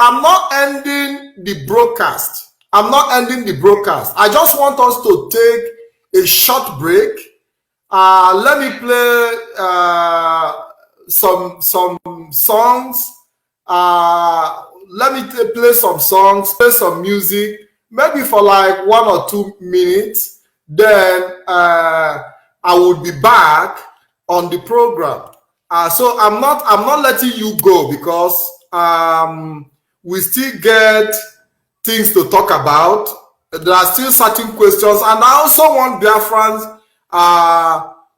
S3: I'm not ending the broadcast. I'm not ending the broadcast. I just want us to take a short break. Let me play some songs. Let me play some songs, play some music, maybe for like 1 or 2 minutes. Then I will be back on the program. So I'm not letting you go because we still get things to talk about. There are still certain questions, and I also want Biafrans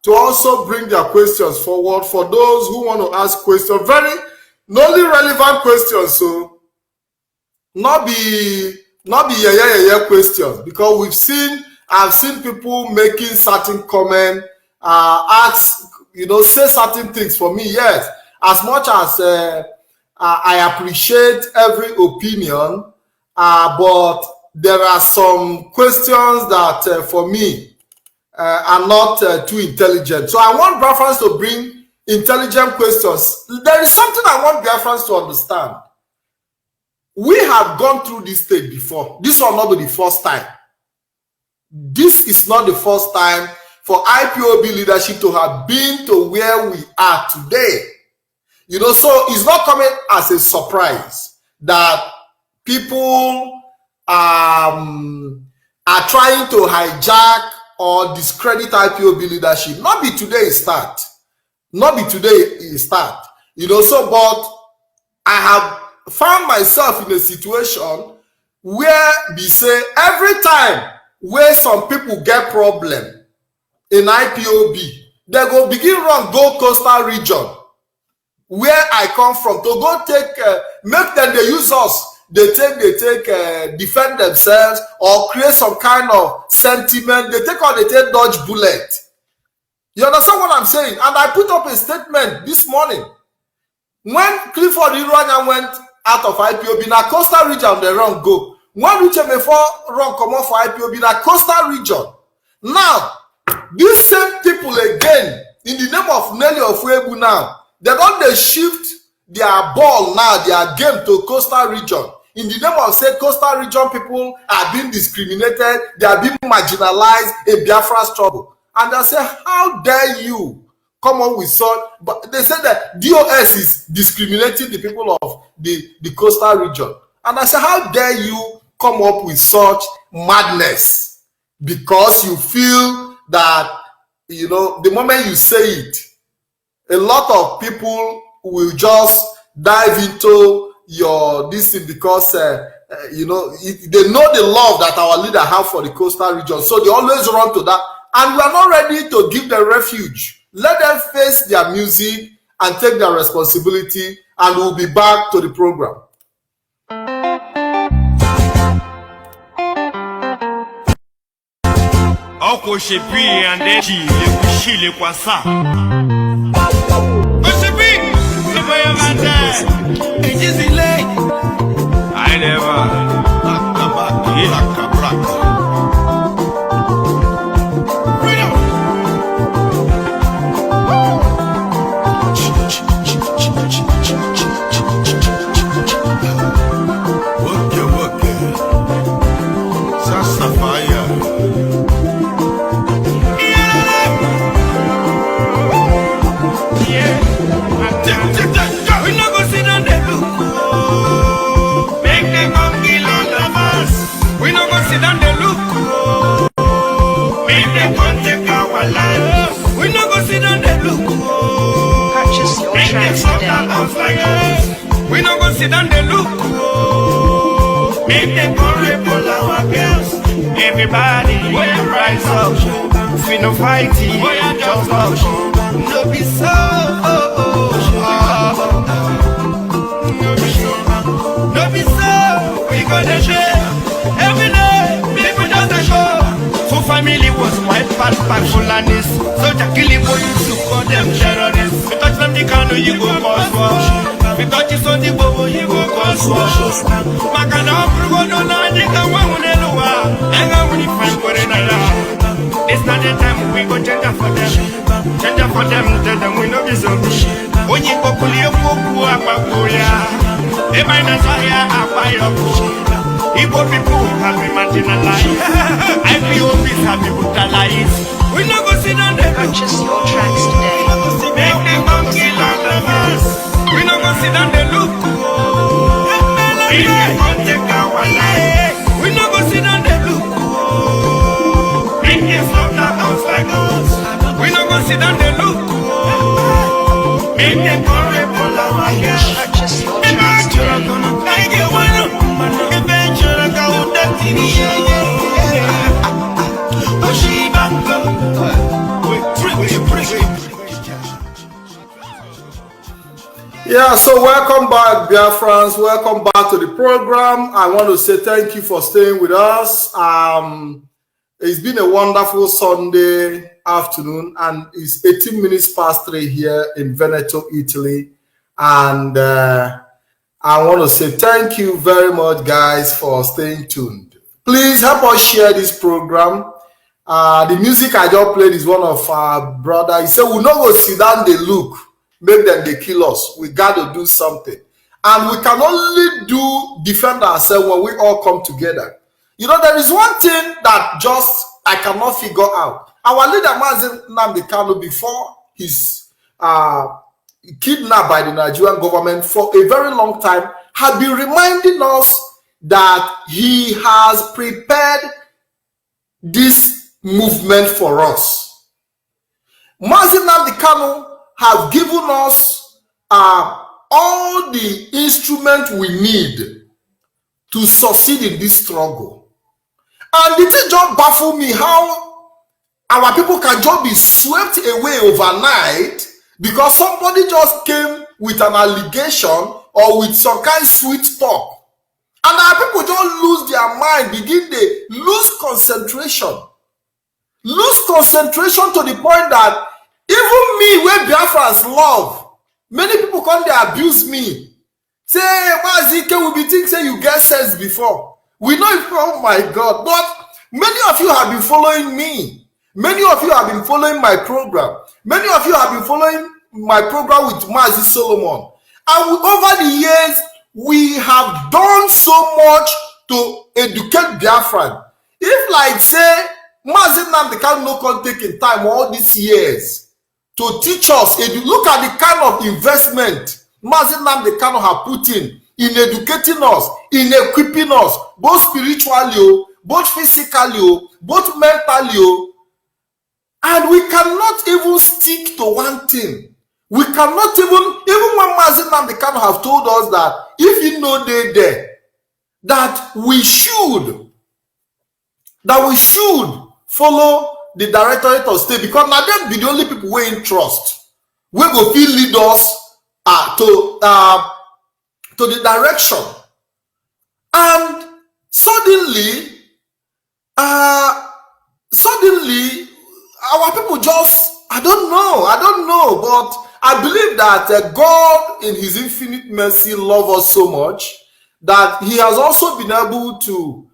S3: to also bring their questions forward for those who want to ask questions. Very not only relevant questions, so not be questions, because I've seen people making certain comments, ask, say certain things for me. Yes, as much as I appreciate every opinion, but there are some questions that for me are not too intelligent. So I want Biafrans to bring intelligent questions. There is something I want Biafrans to understand. We have gone through this stage before. This will not be the first time. This is not the first time for IPOB leadership to have been to where we are today. So it's not coming as a surprise that people are trying to hijack or discredit IPOB leadership. Not be today it start. But I have found myself in a situation where we say every time where some people get problem in IPOB, they go begin run go coastal region where I come from to go take make them they use us they take defend themselves or create some kind of sentiment. They take dodge bullet. You understand what I'm saying? And I put up a statement this morning. When Clifford Irwanya went out of IPOB, na coastal region they run go. When Uchemefor run come off for IPOB, na coastal region. Now, these same people again, in the name of Nelly Ofuebu now, they don't shift their ball now, their game to coastal region. In the name of say coastal region people are being discriminated, they are being marginalized in Biafra's trouble. And I say, how dare you come up with such? But they said that DOS is discriminating the people of the coastal region. And I say, how dare you come up with such madness? Because you feel that, you know, the moment you say it, a lot of people will just dive into your this thing because you know, they know the love that our leader have for the coastal region, so they always run to that. And we are not ready to give them refuge. Let them face their music and take their responsibility, and we'll be back to the program.
S6: I never.
S7: We no go sit down the look. Make them go rebel our girls. Everybody will rise up. We no fighting, just up. No be so. No be so. We go to jail every day. People just a show. So family was white fat Fulanis. So Jackie boy used to call them terrorists. We touch them the canoe, you go cause war. We touch it on the bobo, you go cause war. Makana Brugo no Nandika Wamunelua. And I will find for another. It's not the time we go change for them. Change for them, tell them we know this on me. When you go pull your book, a minus higher, a fire. Igbo people have been marginalized. IPOB have been brutalized. We no go sit down there.
S8: Purchase your tracks today.
S7: Make them come kill all of us. We no go sit down there look. We no go take our life. We no go sit down there look. Make them stop the house like us. We no go sit down there look. Make them go rebel our girls.
S8: Purchase your tracks today.
S3: Yeah, so welcome back, Biafrans. Welcome back to the program. I want to say thank you for staying with us. It's been a wonderful Sunday afternoon, and it's 18 minutes past 3 here in Veneto, Italy. And I want to say thank you very much, guys, for staying tuned. Please help us share this program. The music I just played is one of our brother. He said, we not go sit down, they look, make them they kill us. We got to do something. And we can only defend ourselves when we all come together. You know, there is one thing that just I cannot figure out. Our leader, Nnamdi, before his kidnapped by the Nigerian government for a very long time, had been reminding us that he has prepared this movement for us. Nnamdi have given us all the instruments we need to succeed in this struggle. And the thing just baffled me how our people can just be swept away overnight because somebody just came with an allegation or with some kind of sweet talk And our people don't lose their mind, begin they lose concentration. Lose concentration to the point that even me, where Biafrans love, many people come they abuse me. Say, Mazike will be think say you get sense before. We know it, oh my God. But many of you have been following me. Many of you have been following my program. Many of you have been following my program with Mazi Solomon. And over the years, we have done so much to educate Biafran. If like say, Mazi Nnamdi no can take in time all these years to teach us, look at the kind of investment Mazi Nnamdi have put in educating us, in equipping us, both spiritually, both physically, both mentally, and we cannot even stick to one thing. We cannot even when Mazi Nnamdi have told us that if you know they there, that we should follow the Directorate of State, because now them be the only people we in trust. We go feel lead us to the direction. And suddenly our people just, I don't know, but I believe that God in his infinite mercy loves us so much that he has also been able to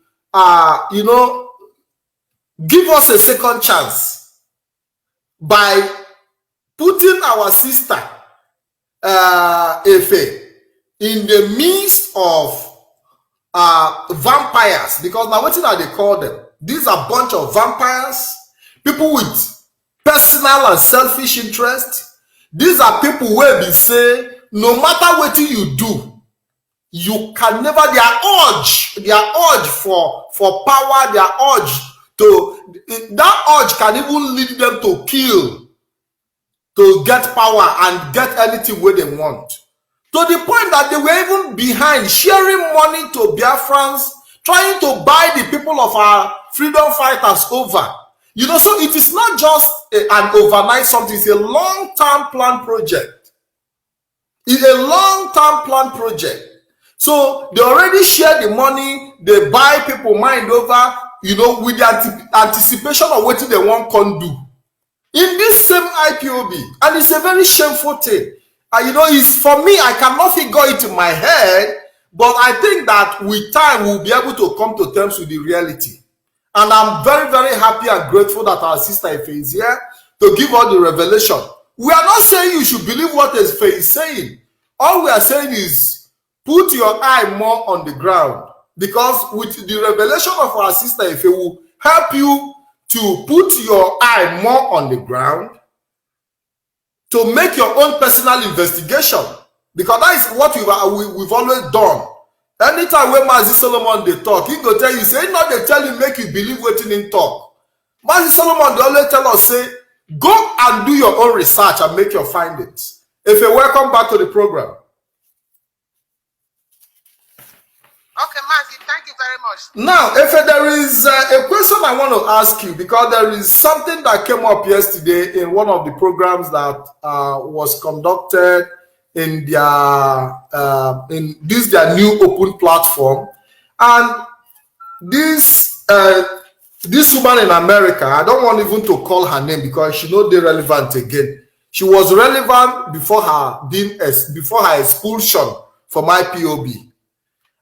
S3: give us a second chance by putting our sister Efe in the midst of vampires, because now what are they call them? These are a bunch of vampires, people with personal and selfish interest. These are people where we say no matter what you do, you can never, their urge for power, their urge to, that urge can even lead them to kill, to get power and get anything where they want. To the point that they were even behind sharing money to Biafrans, trying to buy the people of our freedom fighters over. So it is not just an overnight something, it's a long-term plan project. It's a long-term plan project. So they already share the money, they buy people mind over, with the anticipation of what they want to do. In this same IPOB, and it's a very shameful thing. It's for me, I cannot figure it in my head, but I think that with time we'll be able to come to terms with the reality. And I'm very, very happy and grateful that our sister Ife is here to give us the revelation. We are not saying you should believe what Ife is saying. All we are saying is put your eye more on the ground, because with the revelation of our sister Ife will help you to put your eye more on the ground, to make your own personal investigation, because that is what we've always done. Anytime when Mazi Solomon they talk, he go tell you, say, not they tell you, make you believe what in talk. Mazi Solomon they always tell us, say, go and do your own research and make your findings. If you welcome back to the program.
S5: Okay, Mazi, thank you very much.
S3: Now, if there is a question I want to ask you, because there is something that came up yesterday in one of the programs that was conducted in their new open platform, and this woman in America, I don't want even to call her name because she not relevant again. She was relevant before her expulsion from IPOB.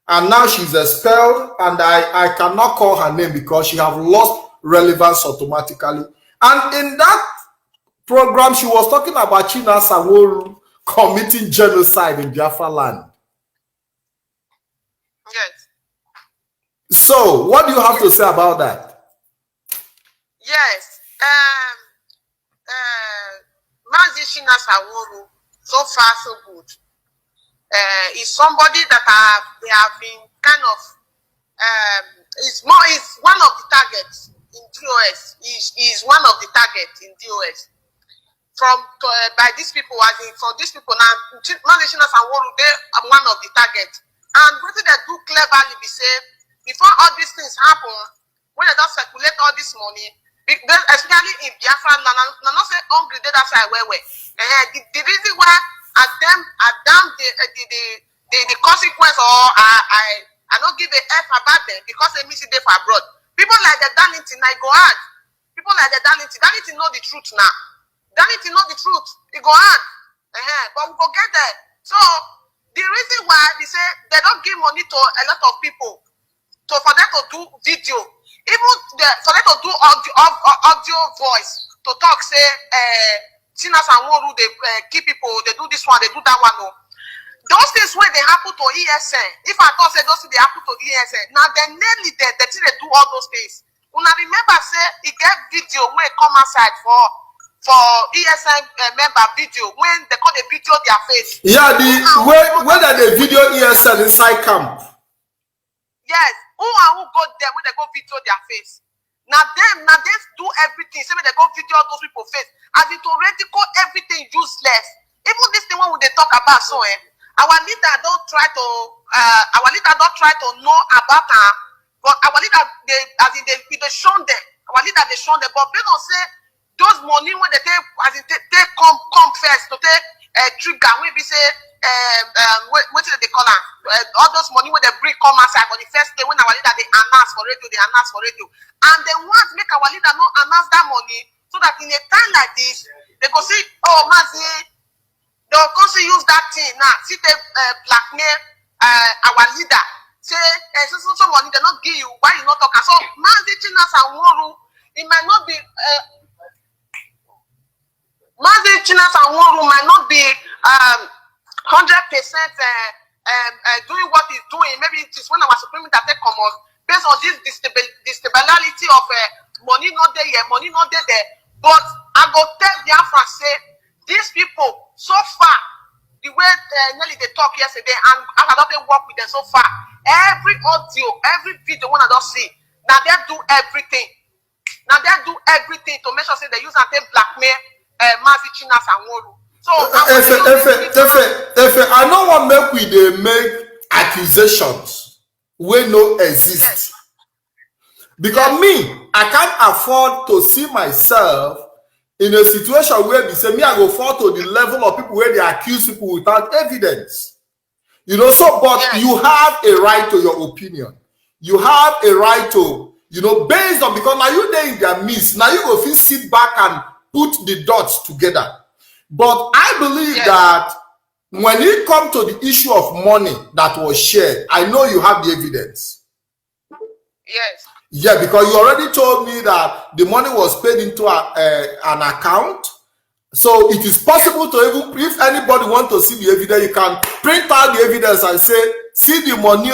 S3: And now she's expelled, and I cannot call her name because she have lost relevance automatically. And in that program, she was talking about China Saworu committing genocide in Biafra land.
S5: Yes.
S3: So, what do you have to say about that?
S5: Yes. Mazi China Saworu, so far so good. Is somebody that they have been kind of is one of the targets in DOS. Is one of the targets in DOS by these people. For these people now, Management and Wolu, they are one of the targets. And what they do cleverly be said before all these things happen, when they don't circulate all this money, especially in Biafra, not say hungry, that's why the reason why the consequence, or I don't give a F about them because they miss it there for abroad. People like the Darlington, I go hard. People like the Darlington know the truth now. Darlington know the truth. It go hard. But we go get there. So the reason why they say they don't give money to a lot of people for them to do video, even for them to do audio voice to talk, say Sinners and Woru, they keep people, they do this one, they do that one. No. Those things when they happen to ESN, if I thought say those things they happen to ESN, now they nearly dead, they do all those things. When I remember say it get video when it come outside for ESN member video when they call the video their face.
S3: Yeah, when they video ESN inside camp.
S5: Yes, who go there when they go video their face. Now they do everything. Say when they go video those people face, as it already call everything useless. Even this thing when they talk about so our leader don't try to know about her, but our leader they show them. Our leader they show them, but they don't say those money when they take as it they come first to take trigger when we say what do they call them? All those money when they bring come outside for the first day when our leader they announce for radio, and they want to make our leader not announce that money so that in a time like this they go see, oh Mazi, they'll also use that thing now. See they blackmail our leader. Say so money they not give you. Why you not talk? So Mazi Chinas and Woru, it might not be Mazi Chinas and Woru might not be 100% doing what he's doing. Maybe it is when our Supreme Leader take come out based on this stability of money not there here, money not there. But I go tell Biafra say these people so far, the way Nelly they talk yesterday, and I don't work with them so far. Every audio, every video, one I don't see. Now they do everything. Now they do everything to make sure say they use and they blackmail Mazi Chinas and Woru. So
S3: if I know what make we they make accusations we no exist. Because me, I can't afford to see myself in a situation where they say me I go fall to the level of people where they accuse people without evidence. You know, so but you have a right to your opinion. You have a right to, you know, based on because now you there in their midst. Now you go sit back and put the dots together. But I believe that when it comes to the issue of money that was shared, I know you have the evidence.
S5: yes.
S3: Yeah, because you already told me that the money was paid into an account. So it is possible to even, if anybody want to see the evidence, you can print out the evidence and say, see the money,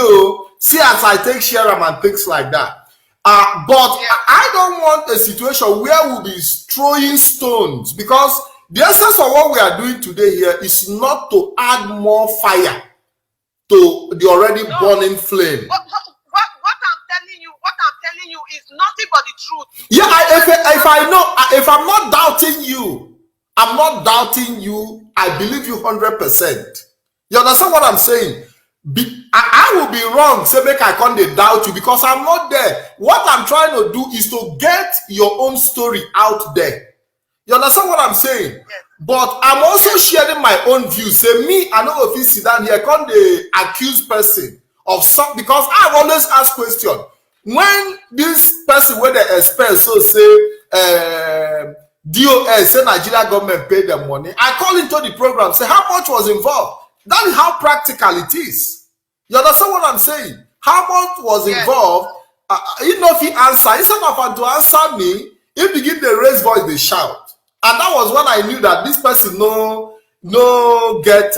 S3: see as I take share and things like that. But I don't want a situation where we'll be throwing stones, because the essence of what we are doing today here is not to add more fire to the already burning flame.
S5: What I'm telling you is nothing but the truth.
S3: Yeah, if I know, if I'm not doubting you, I'm not doubting you. I believe you 100%. You understand what I'm saying? I will be wrong. Say make I can't doubt you because I'm not there. What I'm trying to do is to get your own story out there. You understand what I'm saying?
S5: Yes.
S3: But I'm also sharing my own view. Say me, I know if you sit down here, can't the accused person of something, because I've always asked question. When this person where they expect, so say DOS, say Nigeria government paid them money, I call into the program, say how much was involved. That is how practical it is. You understand what I'm saying? How much was involved? You know if he answer, instead of to answer me, he begin to raise voice, they shout. And that was when I knew that this person no get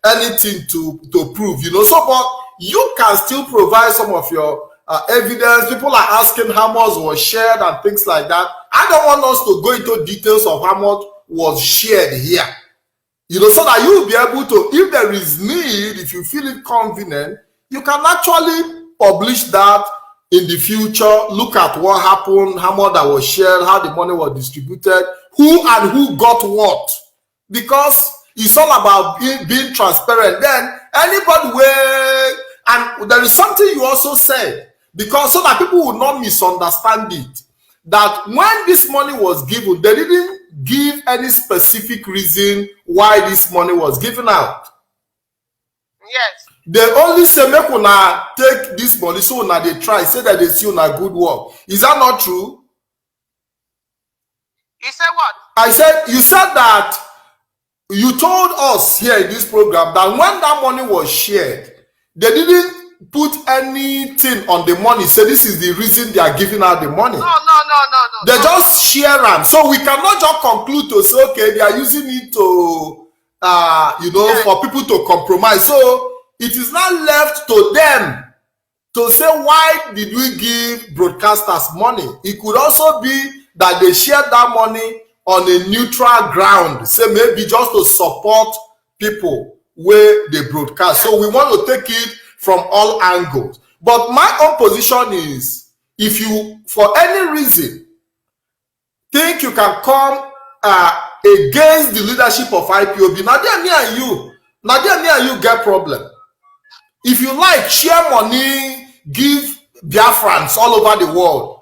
S3: anything to prove, you know. So, but you can still provide some of your evidence. People are asking how much was shared and things like that. I don't want us to go into details of how much was shared here, you know, so that you will be able to, if there is need, if you feel it convenient, you can actually publish that in the future. Look at what happened, how much that was shared, how the money was distributed, who got what, because it's all about being transparent. Then anybody and there is something you also said, because so that people will not misunderstand it, that when this money was given, they didn't give any specific reason why this money was given out.
S5: Yes.
S3: They only say make una take this money, so una they try, say that they see una good work. Is that not true?
S5: You say what?
S3: I said, you said that you told us here in this program that when that money was shared, they didn't put anything on the money. Say this is the reason they are giving out the money.
S5: No.
S3: They just share them. So we cannot just conclude to say, okay, they are using it to, for people to compromise. So it is not left to them to say, why did we give broadcasters money? It could also be that they shared that money on a neutral ground, say maybe just to support people where they broadcast. So we want to take it from all angles. But my own position is, if you, for any reason, think you can come against the leadership of IPOB, now me and you get problem. If you like, share money, give Biafrans all over the world.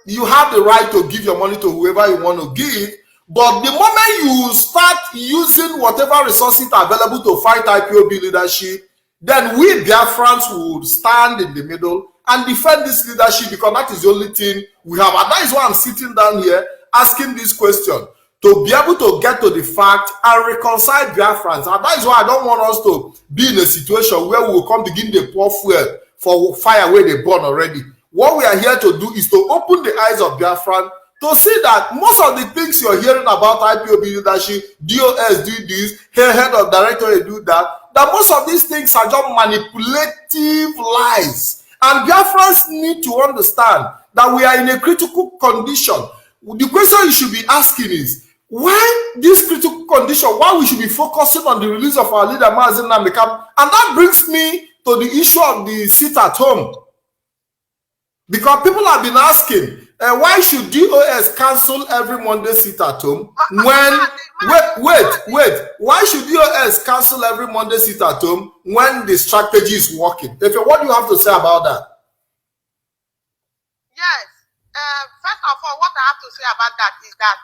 S3: You have the right to give your money to whoever you want to give. But the moment you start using whatever resources are available to fight IPOB leadership, then we Biafrans would stand in the middle and defend this leadership, because that is the only thing we have. And that is why I'm sitting down here asking this question, to be able to get to the fact and reconcile Biafrans. And that is why I don't want us to be in a situation where we will come begin to pour fuel for fire where they burn already. What we are here to do is to open the eyes of Biafran to see that most of the things you're hearing about IPOB leadership, DOS do this, head of director do that most of these things are just manipulative lies. And Biafrans need to understand that we are in a critical condition. The question you should be asking is, why this critical condition? Why we should be focusing on the release of our leader, Nnamdi? And that brings me to the issue of the sit at home. Because people have been asking, why should DOS cancel every Monday sit at home? Wait. Why should DOS cancel every Monday sit at home when the strategy is working? What do you have to say about that?
S5: Yes. First of all, what I have to say about that is that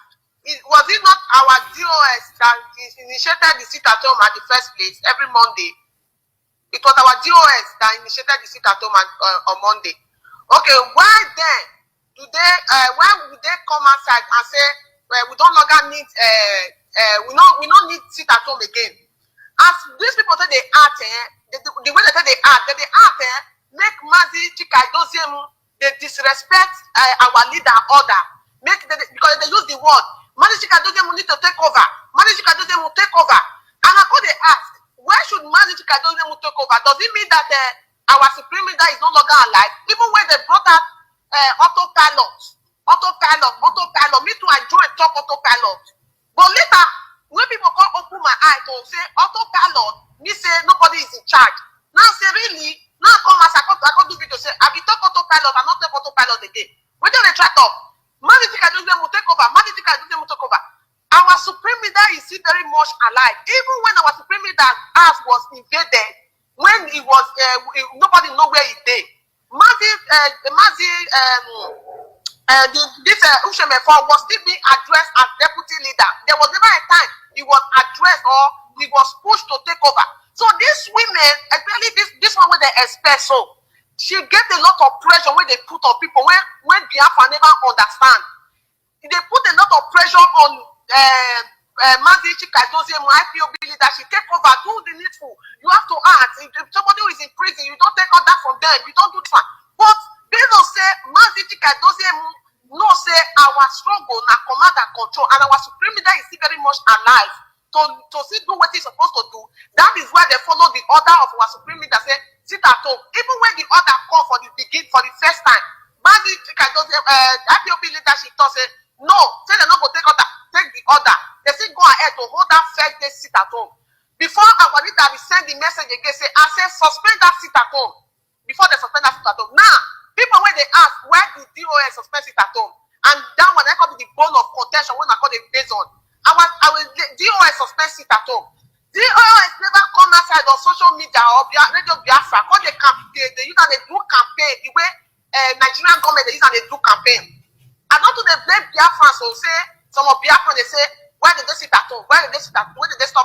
S5: was it not our DOS that initiated the sit at home at the first place every Monday? It was our DOS that initiated the sit at home on Monday. Okay, why then why would they come outside and say we don't longer need we don't need sit at home again? As these people say they act, the way they say they act, make Mazi Chikaidoziemu, they disrespect our leader order. Because they use the word Mazi Chikaidoziemu need to take over. Mazi Chikaidoziemu take over. And I go they ask, why should Mazi Chikaidoziemu take over? Does it mean that our supreme leader is no longer alive? Even when they brought out autopilot. Me too, I joined talk autopilot. But later, when people come open my eye to say autopilot, me say nobody is in charge. Now say really, now come as I come do video say I be talk autopilot, I not take autopilot again. When they try talk, Manitika will take over. Our supreme leader is still very much alive. Even when our supreme leader house was invaded, when he was nobody know where he did. This Ushemefor was still being addressed as deputy leader. There was never a time he was addressed or he was pushed to take over. So these women, especially this one when they expect so, she get a lot of pressure when they put on people when Biafra never understand. They put a lot of pressure on Mazi Chikaidoziemu, IPOB leadership, take over, do the needful. You have to act. If somebody who is in prison, you don't take all that from them. You don't do that. But they don't say Mazi Chikaidoziemu no say our struggle na command and control, and our supreme leader is still very much alive to still do what he's supposed to do. That is why they follow the order of our supreme leader, say sit at home. Even when the order come for the first time, Mazi Chikaidoziemu, IPOB leadership say no, say they not go take order. Take the order. They say go ahead to hold that first day sit at home. Before our leader will send the message again, say suspend that sit at home. Before they suspend that sit at home. Now, people when they ask why do DOS suspend sit at home, and that one that could be the bone of contention when I call it based on. Our DOS suspend sit at home. DOS never come outside on social media or radio Biafra. Call the campaign. They use and they do campaign the way Nigerian government they use and they do campaign. I don't do they blame Biafra, so say some of Biafra they say why did they sit at home? Why did they stop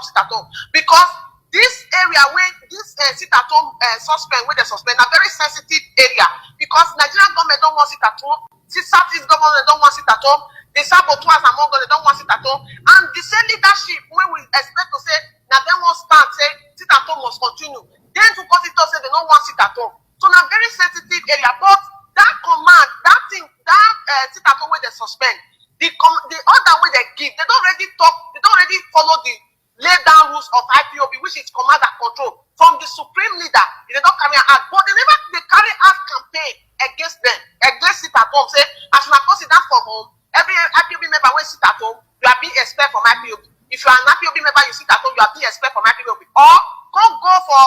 S5: sit at home? Because this area where this sit at home suspend, where they suspend, a very sensitive area because Nigerian government don't want sit at home. Southeast government don't want sit at home. The saboteurs among them, they don't want sit at home. And the same leadership, when we expect to say, now they won't stand, say, sit at home must continue. Then to constitute say they don't want sit at home. So now very sensitive area. But that command, that thing, that sit at home where they suspend, the other way they give, they don't already talk, they don't already follow the lay down rules of IPOB, which is command and control from the supreme leader. They don't carry out, but they carry out campaign against them, against sit at home. Say, as you are sit down from home, every IPOB member when sit at home, you are being expelled from IPOB. If you are an IPOB member, you sit at home, you are being expelled from IPOB. Or can't go for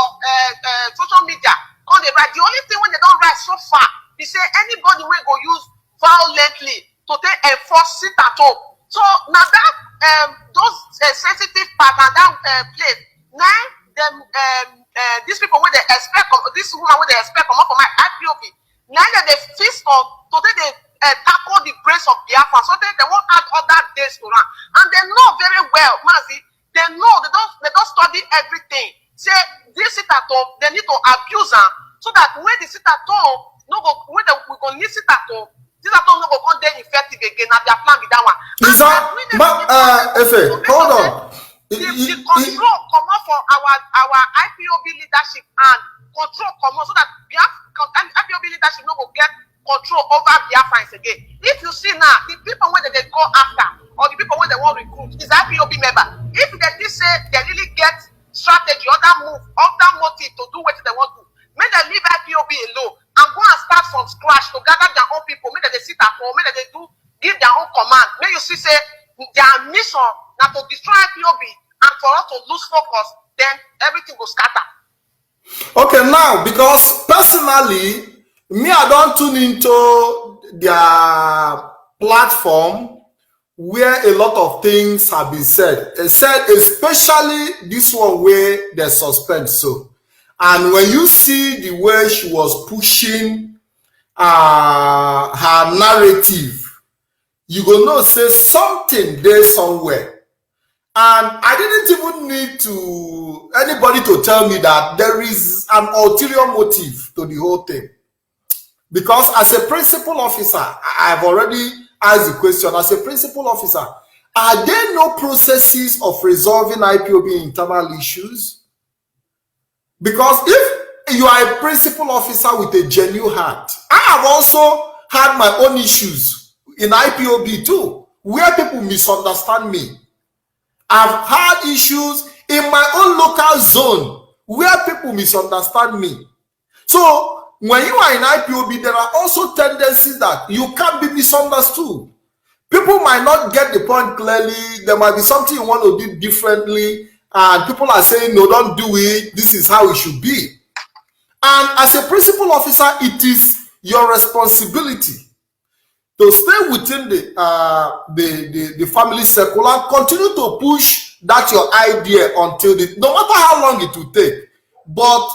S5: social media. Can't they write? The only thing when they don't write so far, they say anybody will go use violently to take enforce sit at home. So now that those sensitive part and that place, now them these people when they expect this woman when they expect come up from my IPOB, now that they fist on to take the tackle the brace of Biafra, so they won't add other days to run. And they know very well, Mazi, they know they don't study everything. Say this sit at home, they need to abuse her so that when they sit at home, no go when we go need sit at home. This at home no go come then effective again. Now their plan with that one.
S3: Is that Efe, hold on.
S5: The control come out for our IPOB leadership and control come out so that IPOB leadership no go get control over Biafrans again. If you see now, the people when they go after or the people when they want to recruit is IPOB member. If they say they really get strategy, other move, other motive to do what they want to do, make them leave IPOB alone and go and start from scratch to gather their own people. Make them they sit at home, make them they do give their own command. Make you see say their mission now to destroy IPOB and for us to lose focus, then everything will scatter.
S3: Okay, now because personally, me I don't tune into their platform where a lot of things have been said. It said especially this one where they suspend so. And when you see the way she was pushing her narrative, you go know say something there somewhere. And I didn't even need to anybody to tell me that there is an ulterior motive to the whole thing. Because as a principal officer, I've already asked the question, as a principal officer, are there no processes of resolving IPOB internal issues? Because if you are a principal officer with a genuine heart, I have also had my own issues in IPOB too, where people misunderstand me. I've had issues in my own local zone where people misunderstand me. So when you are in IPOB, there are also tendencies that you can't be misunderstood. People might not get the point clearly. There might be something you want to do differently, and people are saying, no, don't do it. This is how it should be. And as a principal officer, it is your responsibility to stay within the family circle and continue to push that your idea until no matter how long it will take. But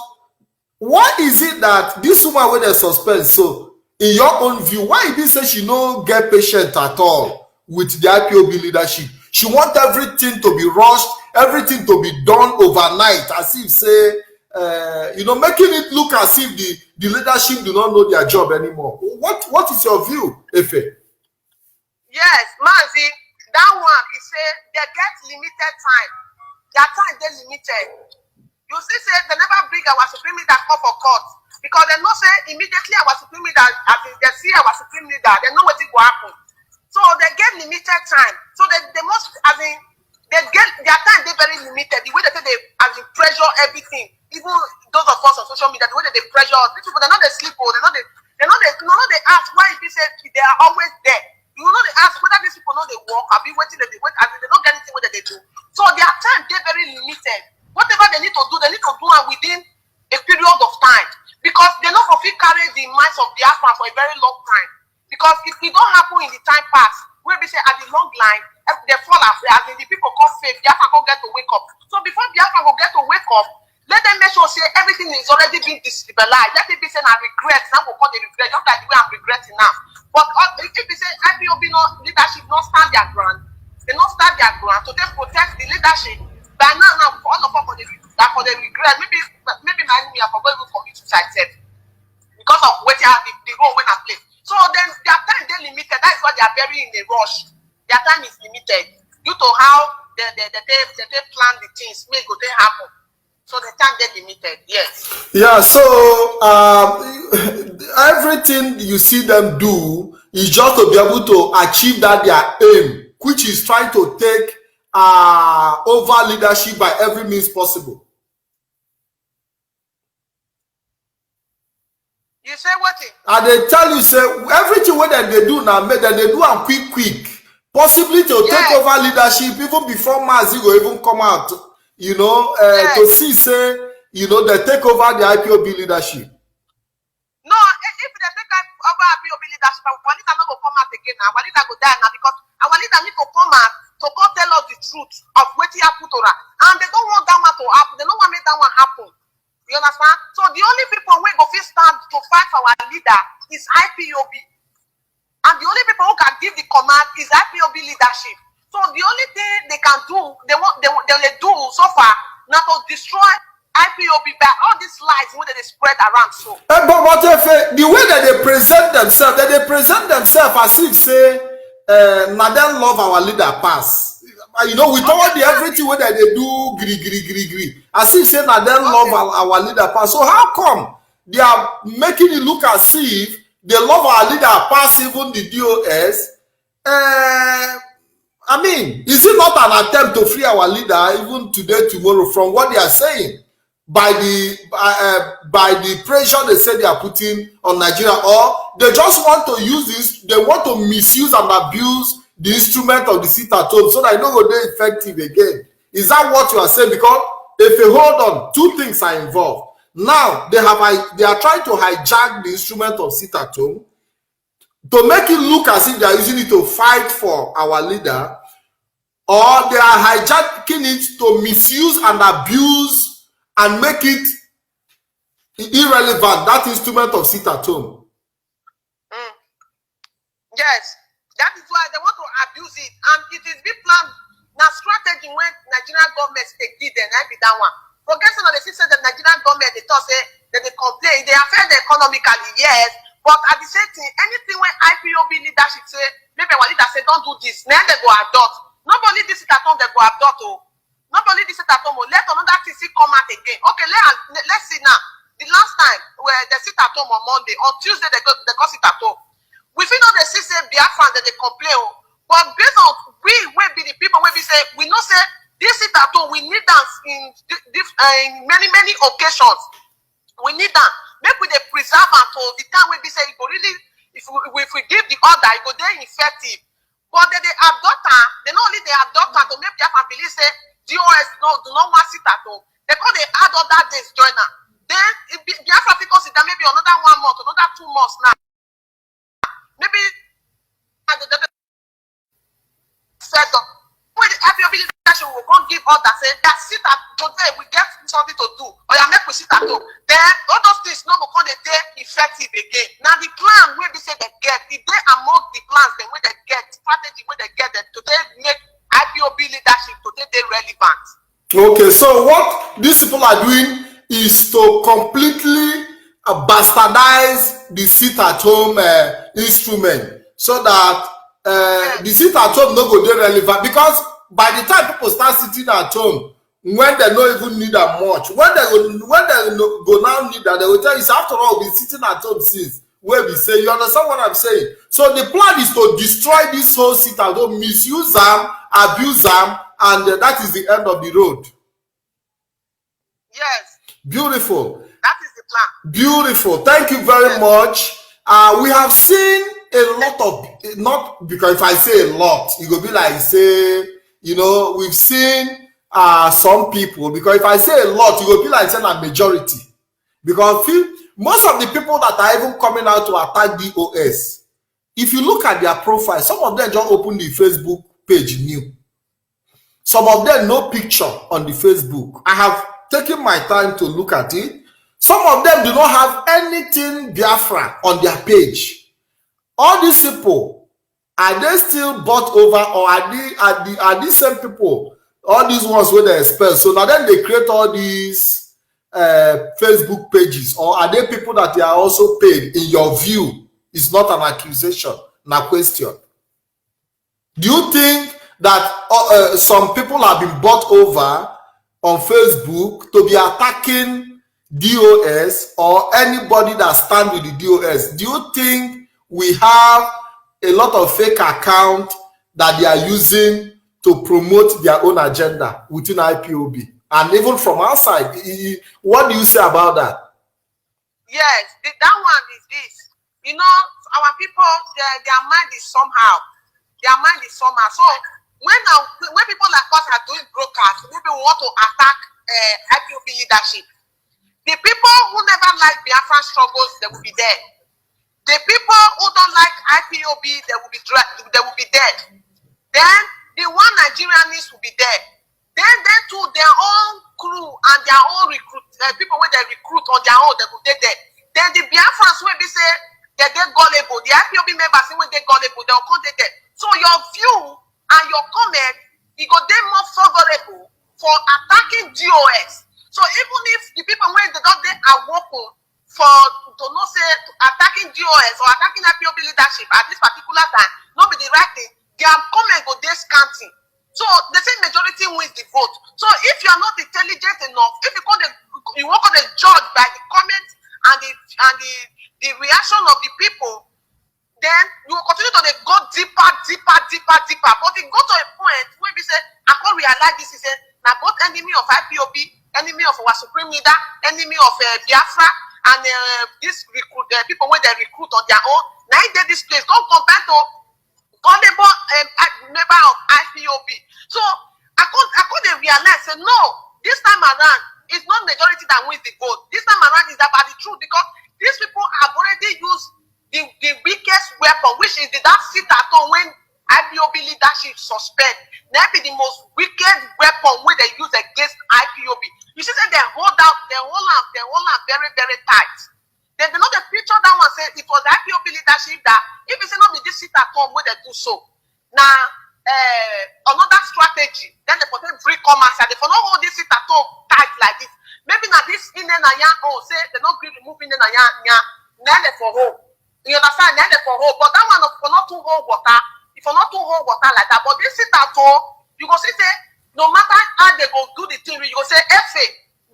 S3: why is it that this woman with a suspense, so in your own view, why did you say she no get patient at all with the IPOB leadership? She wants everything to be rushed, everything to be done overnight, as if say, making it look as if the leadership do not know their job anymore. What is your view, Efe?
S5: Yes, Mazi, that one is say they get limited time. Their time they limited. You see, say they never bring our supreme leader come for court because they know say immediately our supreme leader, as they see our supreme leader, they know what it will happen. So they get limited time. So they must, they get their time. They very limited. The way they say they pressure everything, even those of us on social media, the way that they pressure us. These people, they know they sleep or they ask why they say they are always there. You know they ask whether these people know they work, have been waiting, they wait, and they don't get anything what they do. So their time they very limited. Whatever they need to do it within a period of time. Because they know for carry the minds of diaspora for a very long time. Because if it don't happen in the time pass, where we say at the long line, they fall as the people come faith, Biafra can get to wake up. So before Biafra will get to wake up, let them make sure say everything is already been destabilized. Let it be saying I regret. Now we'll call the regret, just like the way I'm regretting now. But if they say IPOB leadership not stand their ground, they not stand their ground to then protect the leadership. By now, all of us that for the regret, maybe me I forgot even commit suicide self because of what the role when I play. So then their time they limited. That is why they are very in a rush. Their time is limited due to how they plan the things, make go they happen. So the time they limited, yes.
S3: Yeah, so everything you see them do is just to be able to achieve that their aim, which is trying to take over leadership by every means possible.
S5: You say what?
S3: And they tell you, say, everything what they do now, that they do and quick. Possibly to take over leadership even before Mazi will even come out, you know, to see, say, you know, they take over the IPOB leadership.
S5: No, if they take over IPOB leadership, our leader not go come out again now. Our leader go die now because our leader need to come out to go tell us the truth of what he happened to her. And they don't want that one to happen. They don't want to make that one happen. You understand? So the only people who go fit stand to fight for our leader is IPOB. And the only people who can give the command is IPOB leadership. So the only thing they can do, they do so far, now to destroy IPOB by all these lies when they spread around. So.
S3: But what if the way that they present themselves, as if say, Nadel love our leader pass. You know, with all the everything way that they do, gri, as if say Nadel love our leader pass. So how come they are making it look as if they love our leader pass even the DOS? I mean, is it not an attempt to free our leader even today, tomorrow, from what they are saying by the pressure they say they are putting on Nigeria, or they just want to use this, they want to misuse and abuse the instrument of the sit at home so that it don't go there effective again? Is that what you are saying? Because if you hold on, two things are involved. Now they are trying to hijack the instrument of sit at home to make it look as if they are using it to fight for our leader, or they are hijacking it to misuse and abuse and make it irrelevant, that instrument of sit at home.
S5: Yes, that is why they want to abuse it, and it is big plan. Now strategy when Nigerian government they did and I be that one. Forget some of the system the Nigerian government they talk say that they complain, they affect the economically, yes. But at the same thing, anything when IPOB leadership say, maybe our leader say don't do this, then they go adopt. Nobody this at home they go adopt. Nobody this at home. Let another thing come out again. Okay, let's see now. The last time where they sit at home on Monday, on Tuesday they go sit at home. We feel not they see say Biafran that they complain, but based on we be the people when we say we know say this sit at home, we need them in many occasions. We need them. Make we they preserve until the time when we say it go really, if we give the order, it go there effective. But they adopt her, they not only they adopt her to make Biafran believe say DOS do not want sit at home. They call they add other days join her. Then Biafran people consider maybe another 1 month, another 2 months now. Maybe said when the IPOB leadership will come give order say that sit at today we get something to do, or you make we sit at home. Then all those things no go come dey effective again. Now the plan wey be say they get, if they among the plans then wey they get, strategy wey they get them to make IPOB leadership to they relevant.
S3: Okay, so what these people are doing is to completely bastardize the sit at home instrument so that the sit at home no go dey relevant, because by the time people start sitting at home when they don't even need that much, when they go now need that, they will tell you after all we've been sitting at home since where we say, you understand what I'm saying? So the plan is to destroy this whole sit at home, misuse them, abuse them, and that is the end of the road.
S5: Yes.
S3: Beautiful.
S5: That is the plan.
S3: Beautiful. Thank you very much. We have seen a lot of, not because if I say a lot, it will be like say, you know, we've seen some people, because if I say a lot, it will be like saying a majority. Because most of the people that are even coming out to attack DOS, if you look at their profile, some of them just open the Facebook page new. Some of them no picture on the Facebook. I have taken my time to look at it. Some of them do not have anything Biafra on their page. All these people, are they still bought over, or are these same people all these ones where they expel. So now then they create all these Facebook pages, or are they people that they are also paid? In your view, it's not an accusation, not a question. Do you think that some people have been bought over on Facebook to be attacking DOS or anybody that stand with the DOS? Do you think we have a lot of fake accounts that they are using to promote their own agenda within IPOB? And even from outside, what do you say about that?
S5: Yes, that one is this. You know, our people, their mind is somehow. Their mind is somehow. So when people like us are doing broadcasts, maybe we want to attack IPOB leadership. The people who never like Biafran struggles, they will be dead. The people who don't like IPOB, they will be dead. Then the one Nigerians will be dead. Then they too, their own crew and their own people when they recruit on their own, they will be dead. Then the Biafrans will be say they get gullible. The IPOB members when they gullible, they will come dead. So your view and your comment, it go dey more favorable for attacking DOS. So even if the people when they don't they are working for to not say attacking DOS or attacking IPOB leadership at this particular time, not be the right thing, their comment go dey scanty. So the same majority wins the vote. So if you are not intelligent enough, if you want to judge by the comment and the reaction of the people, then you will continue to go deeper. But it go to a point where we say, I can't realize this is now both enemy of IPOB, enemy of our supreme leader, enemy of Biafra, and this people when they recruit on their own. Now they this place don't compare to gullible member of IPOB. So I couldn't realize, say, no, this time around it's not majority that wins the vote. This time around is about the truth, because these people have already used the weakest weapon, which is that sit at home when IPOB leadership suspend. That be the most wicked weapon when they use against IPOB. You see, they hold out very, very tight. Then they know the picture that one said it was the IPOB leadership that if it's not with this sit at home when they do so. Now another strategy, then they put bring commerce and they for not hold this sit at home tight like this. Maybe now this in and say they not really remove in and now they for home. You understand? Then they for home, but that one for not too hold water. If you're not too hold water like that, but this sit at home, you go say no matter how they go do the thing, you go say, FA,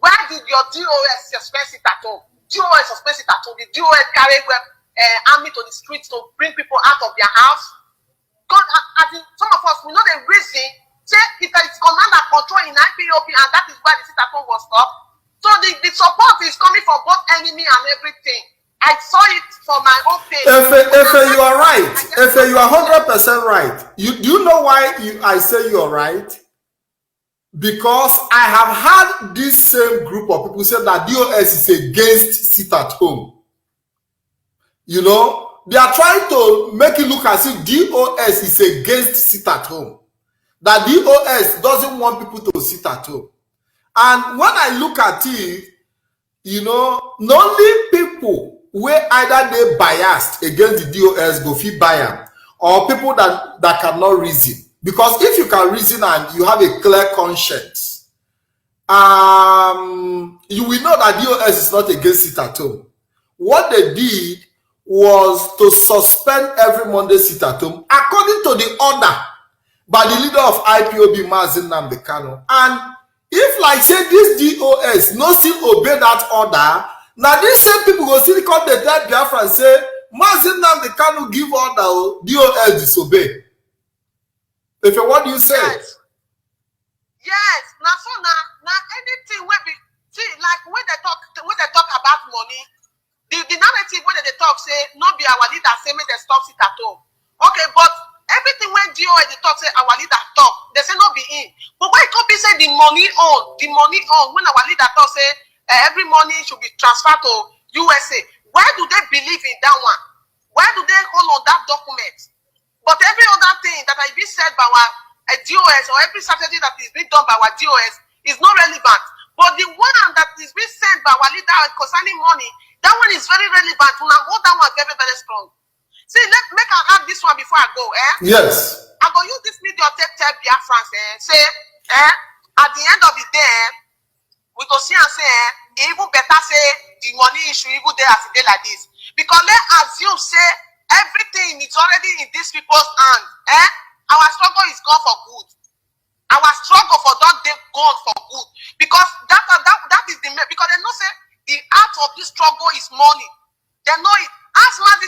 S5: why did your DOS suspend it at home? DOS suspend it at home. The DOS carry army to the streets to bring people out of their house. Because some of us, we know the reason, say it is command and control in IPOB, and that is why the sit at home was stopped. So the support is coming from both enemy and everything. I saw it for my own page.
S3: Efe, you are right. Efe, you are 100% right. Do you know why I say you are right? Because I have had this same group of people say that DOS is against sit at home. You know, they are trying to make it look as if DOS is against sit at home. That DOS doesn't want people to sit at home. And when I look at it, you know, not only people where either they biased against the DOS go fit buy am, or people that cannot reason. Because if you can reason and you have a clear conscience, you will know that DOS is not against sit at home. What they did was to suspend every Monday sit at home according to the order by the leader of IPOB, Nnamdi. And if like say this DOS no still obey that order, now these same people go still come the tell Biafra and say, Nnamdi give order, DOS disobey. If what do you say?
S5: Yes. Now anything when we see, like when they talk about money, the narrative when they talk say not be our leader say make they stop sit at home. Okay, but everything when DOS they talk say our leader talk, they say not be in. But why it could be say the money on when our leader talk say every money should be transferred to USA. Why do they believe in that one? Why do they hold on that document? But every other thing that has been said by our DOS or every strategy that is being done by our DOS is not relevant. But the one that is being sent by our leader concerning money, that one is very relevant. Now hold that one very, very strong. See, make I add this one before I go.
S3: Yes.
S5: I go use this media to tell Biafrans say At the end of the day, we go see and say, even better say the money issue even there as a day like this. Because let's assume say everything is already in these people's hands. Our struggle is gone for good. Our struggle for that day gone for good. Because that is the because they know say the art of this struggle is money. They know it. Ask Mazi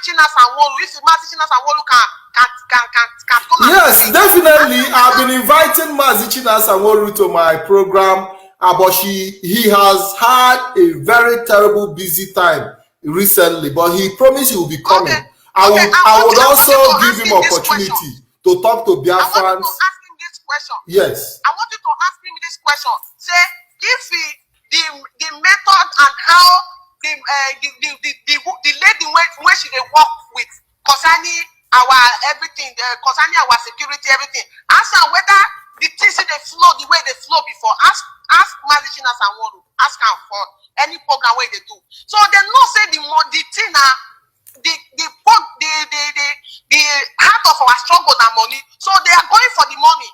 S5: Chinas and Wolu. If Mazi Chinas and Wolu can come.
S3: Yes, definitely. I've been inviting Mazi Chinas and Wolu to my program, but he has had a very terrible busy time recently. But he promised he will be coming.
S5: Okay.
S3: I would also give him opportunity to talk to Biafrans.
S5: I want you to ask him this question.
S3: Yes.
S5: I want you to ask him this question. Say if the method and how the lady when she work with concerning our everything, concerning our security, everything. Ask her whether the things they flow the way they flow before. Ask Mazichinas and Wolu. Ask her for any program where they do. So they know say the thing the heart of our struggle and money. So they are going for the money.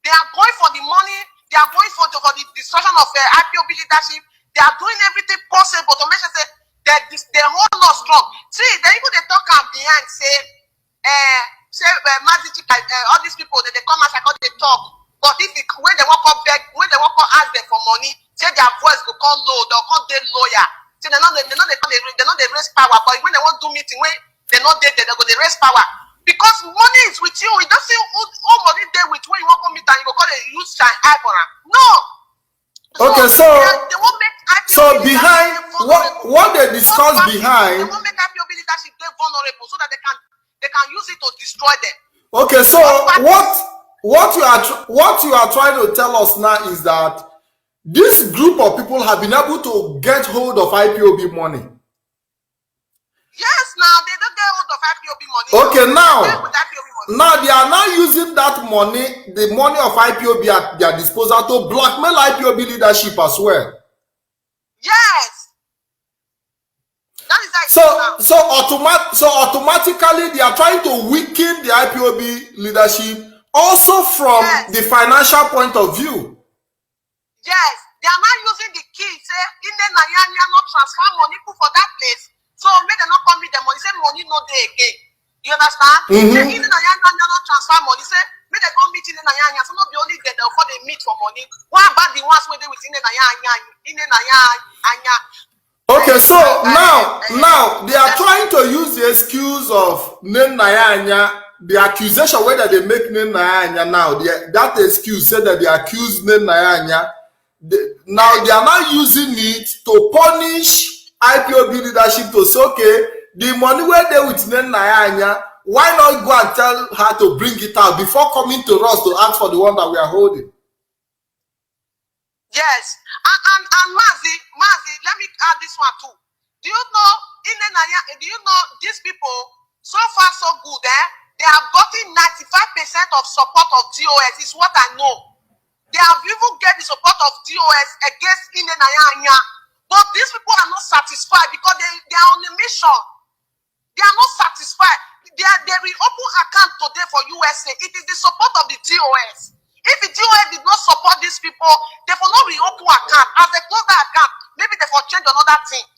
S5: They are going for the money. They are going for the destruction of IPOB leadership. They are doing everything possible to make sure say that the whole lot strong. See, they even they talk behind say all these people that they come as I call they talk. But if when they walk up beg, when they walk up ask them for money, say their voice will come low, they'll come dead lawyer. See, they raise power, but when they want to do meeting, when they're not dead, they go they raise power. Because money is with you. It doesn't say all money there with when you want to meet and you go call it use shine eye for them. No.
S3: Okay, so
S5: they won't make IPOB
S3: behind what they discuss behind.
S5: They won't make IPOB leadership vulnerable so that they can use it to destroy them.
S3: Okay, so what you are trying to tell us now is that this group of people have been able to get hold of IPOB money.
S5: Yes, now they don't get hold of IPOB money.
S3: Okay, now they are now using that money, the money of IPOB at their disposal to blackmail IPOB leadership as well.
S5: Yes. That is like
S3: so automatically they are trying to weaken the IPOB leadership also from the financial point of view.
S5: Yes, they are not using the key. Say, in the Nayanya not transfer money put for that place. So make them not come with the money. Say money no day again. You understand? Say in the Nayanya not transfer money. Say make them come meet in the Nayanya. So not be only there for they meet for money. What about the ones where they with in the Nayanya? In the Nayanya.
S3: Okay, so now they are trying to use the excuse of Nayanya. The accusation whether they make Nayanya now. That excuse said that they accuse Nayanya. Now they are not using it to punish IPOB leadership to say, okay, the money where they with Nayanya, why not go and tell her to bring it out before coming to us to ask for the one that we are holding?
S5: Yes, and Mazi, let me add this one too. Do you know these people so far so good? They have gotten 95% of support of DOS. Is what I know. They have even get the support of DOS against Nayanya. But these people are not satisfied because they are on a mission. They are not satisfied. They will open account today for USA. It is the support of the DOS. If the DOS did not support these people, they will not reopen account. As they close that account, maybe they will change another thing.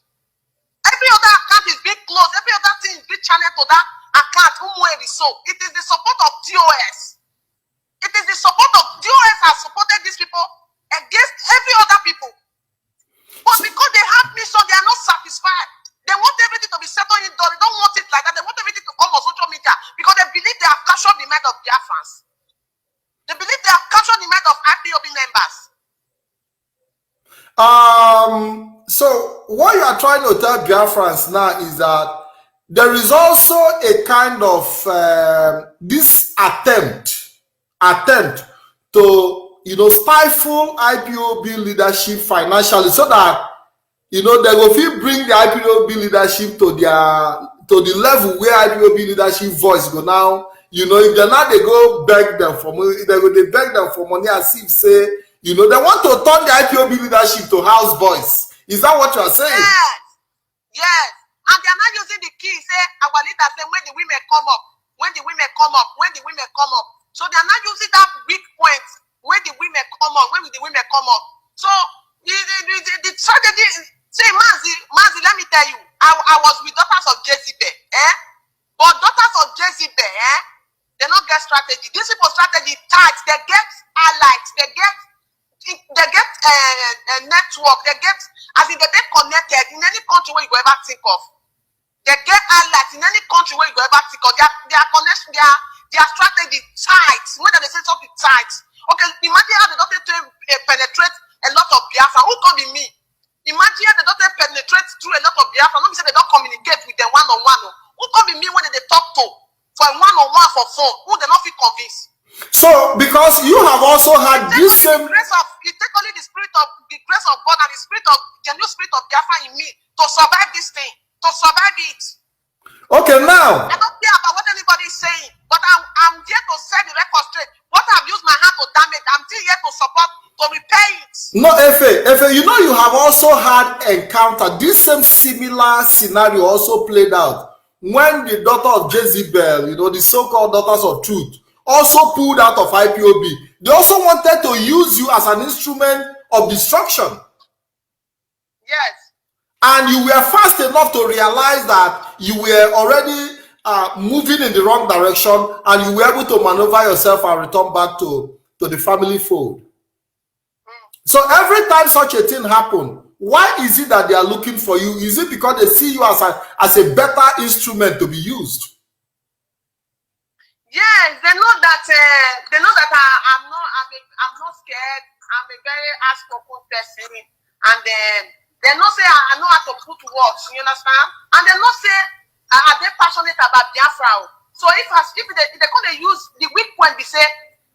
S5: Every other account is being closed. Every other thing is being channeled to that account. So it is the support of DOS. It is the support of DOS has supported these people against every other people. But because they have mission, they are not satisfied. They want everything to be settled in door. They don't want it like that. They want everything to come on social media because they believe they have captured the mind of their fans. They believe they have captured the mind of IPOB members.
S3: So what you are trying to tell Biafrans now is that there is also a kind of this attempt to stifle IPOB leadership financially so that they will feel bring the IPOB leadership to the level where IPOB leadership voice go now. If they're not, they go beg them for money. They beg them for money as if say, they want to turn the IPOB leadership to house boys. Is that what you are saying?
S5: Yes. And they are not using the key. Say our leaders say when the women come up, when the women come up. So they are not using that weak point when the women come up. So the strategy is, say, Mazi, let me tell you, I was with daughters of Jezebel, but daughters of Jezebel, they don't get strategy. These people strategy tight. They get allies. They get a network. They get, as in they get connected in any country where you go ever think of. They get allies in any country where you go ever think of. Their connection, their strategy tight. When they say something tight. Okay, imagine how they don't penetrate a lot of Biafra. Who can be me? Imagine how they don't penetrate through a lot of Biafra. Not me say they don't communicate with them one-on-one. Who can be me when they talk to? For a one-on-one for phone, who they not feel convinced?
S3: So, because you have also had this same...
S5: You take only the grace of God and the new spirit of Biafra in me to survive this thing, to survive it.
S3: Okay, now...
S5: I don't care about what anybody is saying, but I'm here to set the record straight. What I've used my hand to damage, I'm still here to support, to repair it.
S3: No, Efe, you know you have also had encounter. This same similar scenario also played out when the daughter of Jezebel, you know, the so-called daughters of truth, also pulled out of IPOB. They also wanted to use you as an instrument of destruction.
S5: Yes.
S3: And you were fast enough to realize that you were already moving in the wrong direction, and you were able to maneuver yourself and return back to the family fold. So every time such a thing happens, why is it that they are looking for you? Is it because they see you as a better instrument to be used?
S5: Yes, they know that I'm not scared. I'm a very outspoken person, and they know say I know how to put words. You understand? And they know say are they passionate about Biafra. So if they gonna use the weak point, they say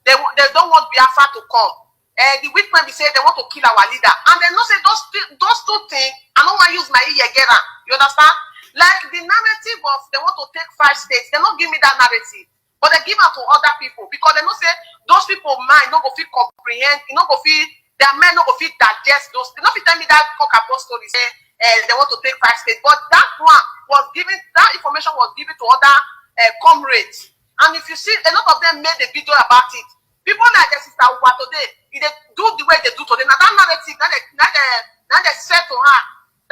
S5: they don't want Biafra to come. The weak point, they say they want to kill our leader, and they know say those two things. I don't want to use my ear get am. You understand? Like the narrative of they want to take 5 states, they don't give me that narrative. But they give it to other people because they know say those people mind no go fit comprehend, you know go fit their mind no go fit digest those. They not fit tell me that cock-a-ball story say they want to take 5 states, but that one was given, that information was given to other comrades. And if you see, a lot of them made a video about it. People like their sister Uwa today, if they do the way they do today, now that narrative, now they said to her.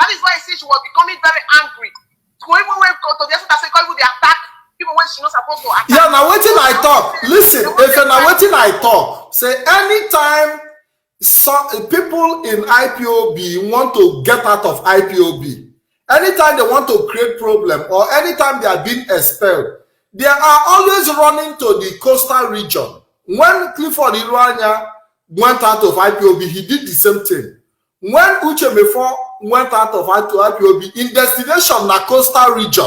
S5: That is why I see she was becoming very angry. So even when to the sister say, God, they attack people when she not supposed to attack.
S3: Yeah, now waiting I talk. Listen, if now waiting I talk. Say anytime some people in IPOB want to get out of IPOB, anytime they want to create problem or anytime they are being expelled, they are always running to the coastal region. When Clifford Iruanya went out of IPOB, he did the same thing. When Uche Mefo went out of IPOB, in destination na coastal region,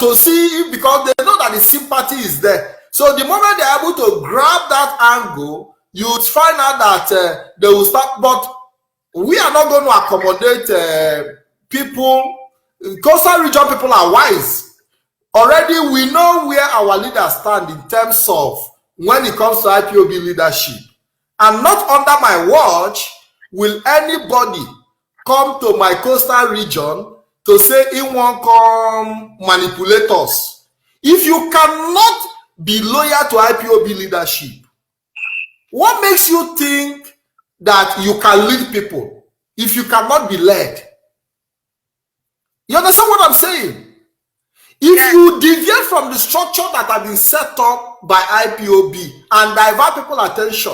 S3: to see if, because they know that the sympathy is there. So the moment they are able to grab that angle, you would find out that they will start. But we are not going to accommodate people. Coastal region people are wise. Already we know where our leaders stand in terms of when it comes to IPOB leadership. And not under my watch will anybody come to my coastal region to say he won't come manipulate us. If you cannot be loyal to IPOB leadership, what makes you think that you can lead people if you cannot be led? You understand what I'm saying? If you deviate from the structure that has been set up by IPOB and divert people's attention,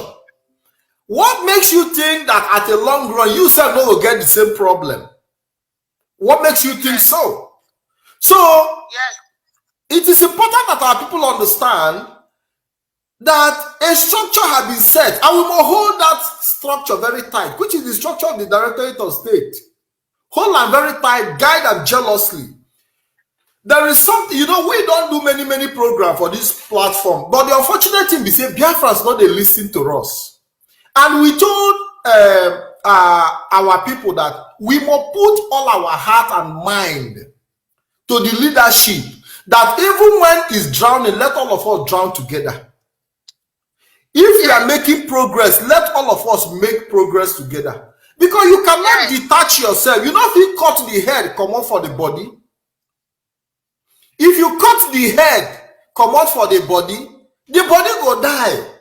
S3: what makes you think that at a long run you self will get the same problem? What makes you think so? So it is important that our people understand that a structure has been set, and we will hold that structure very tight, which is the structure of the Directorate of State. Hold them very tight, guide them jealously. There is something, you know, we don't do many programs for this platform, but the unfortunate thing is that Biafrans not they listen to us. And we told our people that we must put all our heart and mind to the leadership, that even when it's drowning, let all of us drown together. If we are making progress, let all of us make progress together. Because you cannot detach yourself. You know, if you cut the head, come off for the body. If you cut the head, come out for the body go die.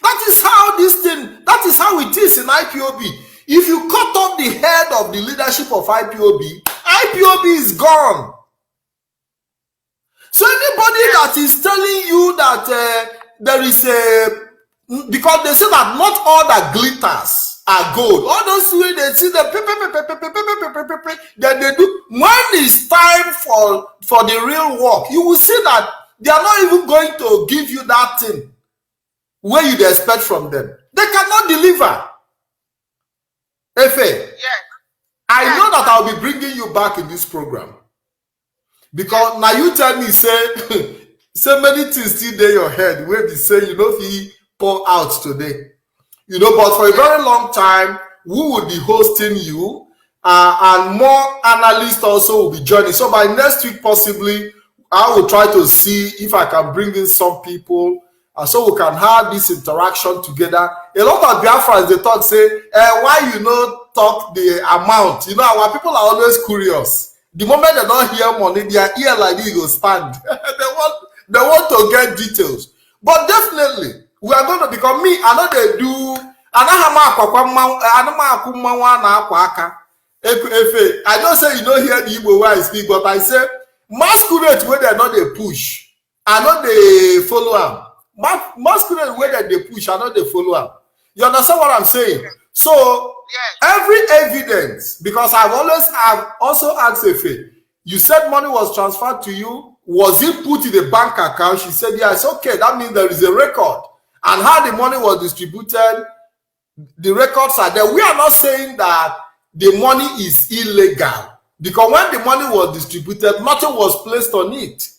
S3: That is how that is how it is in IPOB. If you cut off the head of the leadership of IPOB is gone. So anybody that is telling you that there is because they say that not all that glitters are gold. All those way they see the then they do. When it's time for the real work, you will see that they are not even going to give you that thing where you'd expect from them. They cannot deliver. Efe, I know that I'll be bringing you back in this program. Because now you tell me, say, so many things still there in your head where they say, you know, if he pour out today. You know, but for a very long time, we will be hosting you, and more analysts also will be joining. So by next week, possibly, I will try to see if I can bring in some people, so we can have this interaction together. A lot of Biafrans, they thought, say, why you not talk the amount? You know, our people are always curious. The moment they don't hear money, their ear like this will stand. they want to get details. But definitely, we are going to become me. I know they do. I don't say you don't hear the Igbo way I speak, but I say masquerade where they not they push. I know they follow them. Masquerade where they push. I know they follow them. You understand what I'm saying? So every evidence, because I've also asked Efe, you said money was transferred to you. Was it put in the bank account? She said, yeah, it's okay. That means there is a record. And how the money was distributed, the records are there. We are not saying that the money is illegal. Because when the money was distributed, nothing was placed on it.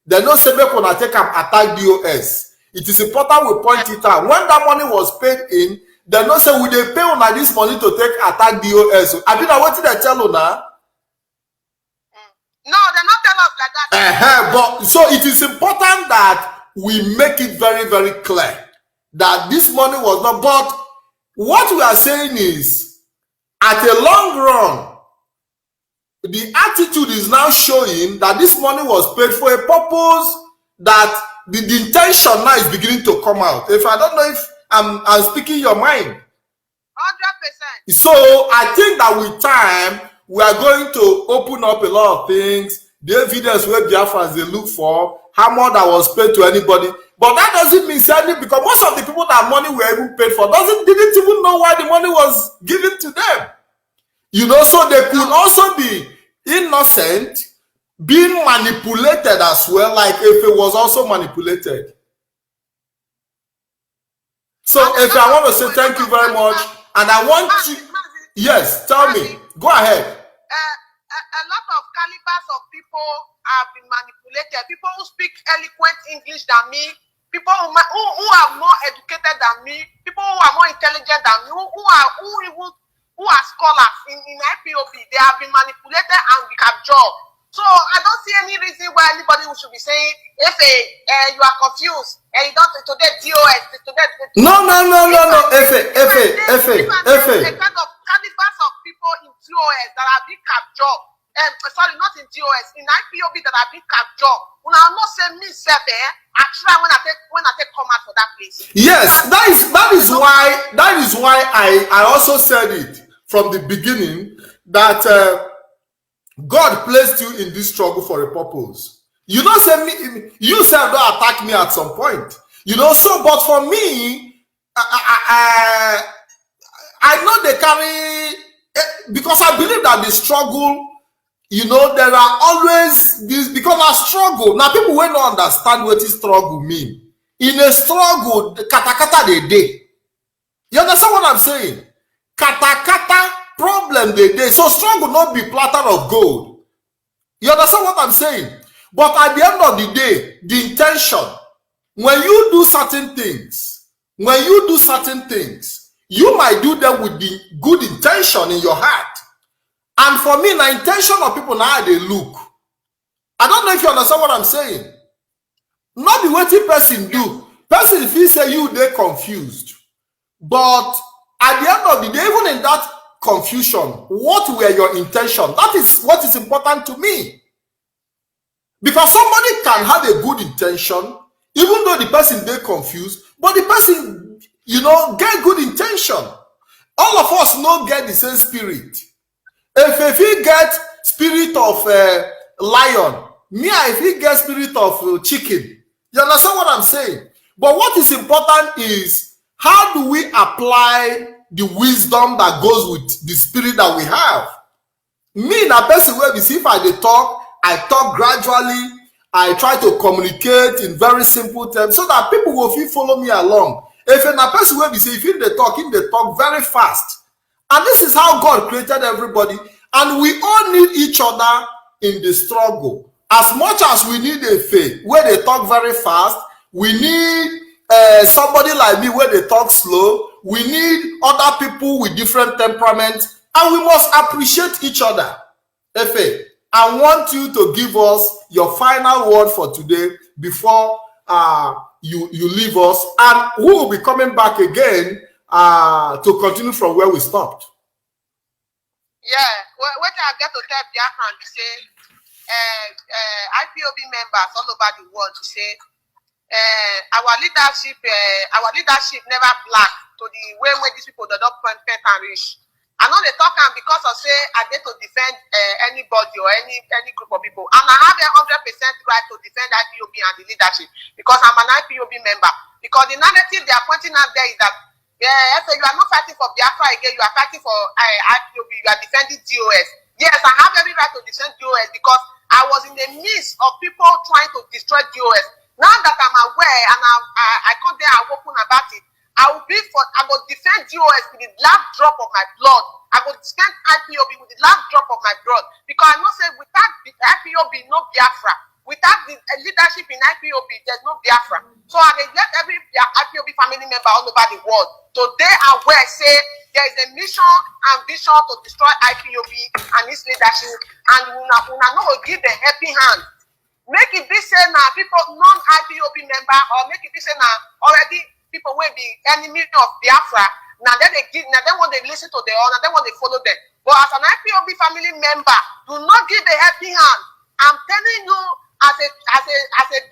S3: They don't say, make una take attack DOS. It is important we point it out. When that money was paid in, they don't say, will they pay una this money to take attack DOS? I mean, what did I tell una?
S5: No, they're not telling us like that.
S3: But so it is important that we make it very, very clear that this money was not. But what we are saying is, at a long run, the attitude is now showing that this money was paid for a purpose, that the intention now is beginning to come out. If I don't know if I'm speaking your mind. 100%. So I think that with time, we are going to open up a lot of things, the evidence where Biafrans they look for, how much that was paid to anybody. But that doesn't mean sadly, because most of the people that money were even paid for didn't even know why the money was given to them. You know, so they could also be innocent, being manipulated as well, like if it was also manipulated. So if I want to say thank you very much, and I want to, yes, tell me, go ahead.
S5: A lot of calibers of people have been manipulated. People who speak eloquent English than me, people who are more educated than me, people who are more intelligent than me, who are scholars in IPOB, they have been manipulated and we captured. So I don't see any reason why anybody should be saying, if you are confused and you don't today DOS, today.
S3: No. Efe.
S5: A kind of calibers of people in DOS that have been captured. Sorry, not in DOS, in IPOB that have been captured. When I not say me self I try when I take come out for that place.
S3: Yes, that is why I also said it from the beginning that God placed you in this struggle for a purpose. You don't say me, you self don't attack me at some point. You know, so but for me, I know they carry, because I believe that the struggle, you know, there are always this, because I struggle. Now people will not understand what is struggle mean. In a struggle, kata they day. You understand what I'm saying? Kata problem they day. So struggle not be platter of gold. You understand what I'm saying? But at the end of the day, the intention, when you do certain things, you might do them with the good intention in your heart. And for me, the intention of people now they look. I don't know if you understand what I'm saying. Not the way the person do. Person if he say you they confused. But at the end of the day, even in that confusion, what were your intention? That is what is important to me. Because somebody can have a good intention, even though the person they confused, but the person, get good intention. All of us no get the same spirit. If he get spirit of lion, me, if he get spirit of chicken, you understand what I'm saying? But what is important is how do we apply the wisdom that goes with the spirit that we have? Me, na person where we see if I talk gradually. I try to communicate in very simple terms so that people will feel follow me along. If a person where we see if they talk very fast. And this is how God created everybody. And we all need each other in the struggle. As much as we need a faith where they talk very fast, we need somebody like me where they talk slow. We need other people with different temperaments, and we must appreciate each other. Efe, I want you to give us your final word for today before you leave us, and we will be coming back again to continue from where we stopped.
S5: Yeah, what I get to tell Biafran to say, IPOB members all over the world to say, our leadership never black to the way where these people that don't point and reach. I know they talk because of say I get to defend anybody or any group of people, and I have a 100% right to defend IPOB and the leadership because I'm an IPOB member. Because the narrative they are pointing out there is that so you are not fighting for Biafra again, you are fighting for IPOB, you are defending DOS. Yes, I have every right to defend DOS because I was in the midst of people trying to destroy DOS. Now that I'm aware and I come there and open about it, I will defend DOS with the last drop of my blood. I will defend IPOB with the last drop of my blood. Because I know say without the IPOB, no Biafra. Without the leadership in IPOB, there's no Biafra. So I let every IPOB family member all over the world. So they are aware, say there is a mission and vision to destroy IPOB and its leadership. And we not will give the helping hand. Make it be say now people non-IPOB member, or make it be say now already people will be enemy of Biafra. Now then when they listen to the honor, then when they follow them. But as an IPOB family member, do not give a helping hand. I'm telling you, as a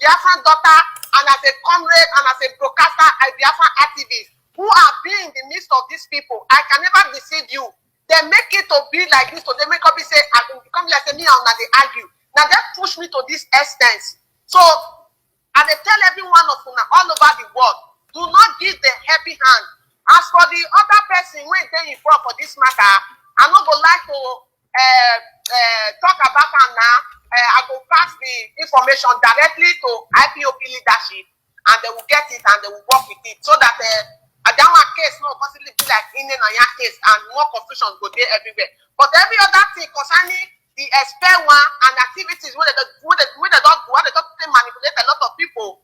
S5: Biafran daughter and as a comrade and as a broadcaster, a Biafran activist who are being in the midst of these people, I can never deceive you. They make it to be like this, so they make up be say I can become like me and they argue. Now they push me to this extent. So and they tell everyone of you all over the world, do not give the happy hand. As for the other person when they involved for this matter, I not go like to talk about her now. I will pass the information directly to IPOB leadership, and they will get it and they will work with it so that that one case no possibly be like in your case and more confusion go there everywhere. But every other thing concerning the expert one and activities where they don't manipulate a lot of people.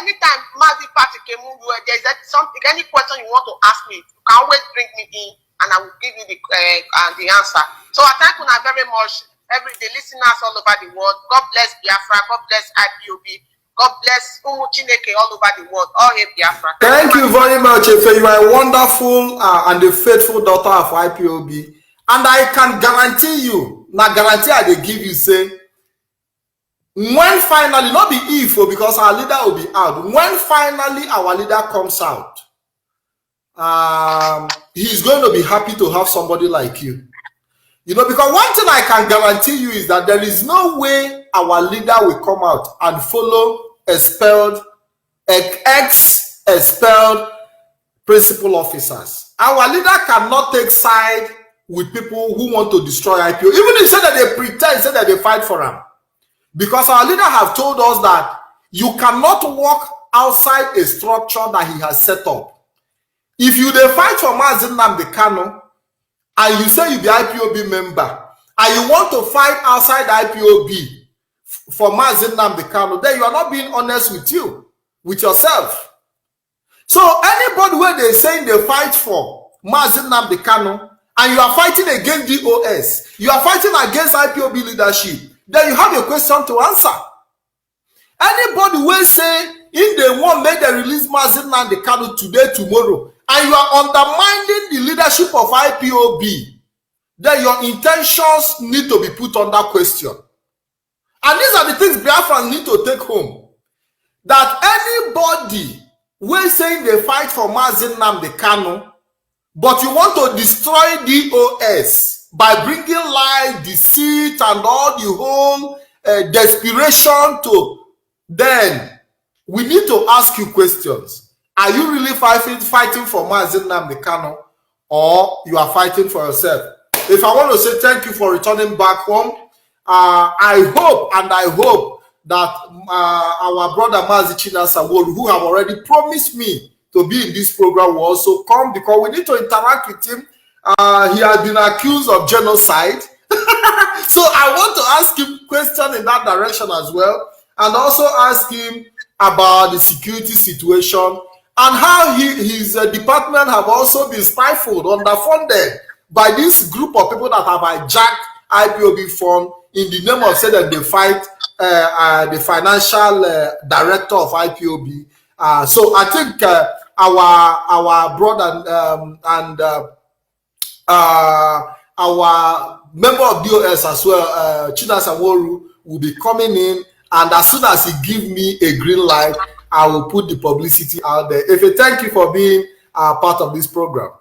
S5: Anytime Mazi Party came, there is something, any question you want to ask me, you can always bring me in and I will give you the answer. So I thank you very much. The listeners all over the world. God bless Biafra. God bless IPOB. God bless Chineke all over the world. All hail Biafra.
S3: Thank you very much, Efe. You are a wonderful and a faithful daughter of IPOB. And I can guarantee you, now guarantee I they give you, say, when finally, not be if, because our leader will be out. When finally our leader comes out, he's going to be happy to have somebody like you. Because one thing I can guarantee you is that there is no way our leader will come out and follow ex-expelled principal officers. Our leader cannot take side with people who want to destroy IPO, even if they say that they pretend, say that they fight for them. Because our leader have told us that you cannot walk outside a structure that he has set up. If you dey fight for Nnamdi, and you say you be IPOB member, and you want to fight outside IPOB for Nnamdi, then you are not being honest with yourself. So anybody where they saying they fight for Nnamdi, and you are fighting against DOS, you are fighting against IPOB leadership, then you have a question to answer. Anybody will say if they want make they release Nnamdi today, tomorrow, and you are undermining the leadership of IPOB, then your intentions need to be put under question. And these are the things Biafrans need to take home. That anybody when saying they fight for Mazi Nnamdi Kanu, but you want to destroy DOS by bringing lie, deceit, and all the whole desperation to, then we need to ask you questions. Are you really fighting for Mazi Nnamdi Kanu, or you are fighting for yourself? If I want to say thank you for returning back home, I hope that our brother Mazi Chinasa-Nworu, who have already promised me to be in this program, will also come, because we need to interact with him. He has been accused of genocide. So I want to ask him questions in that direction as well, and also ask him about the security situation and how his department have also been stifled, underfunded by this group of people that have hijacked IPOB fund in the name of saying that they fight the financial director of IPOB. So I think our brother and our member of DOS as well, Chinasa-Nworu, will be coming in, and as soon as he give me a green light, I will put the publicity out there. If you thank you for being part of this program.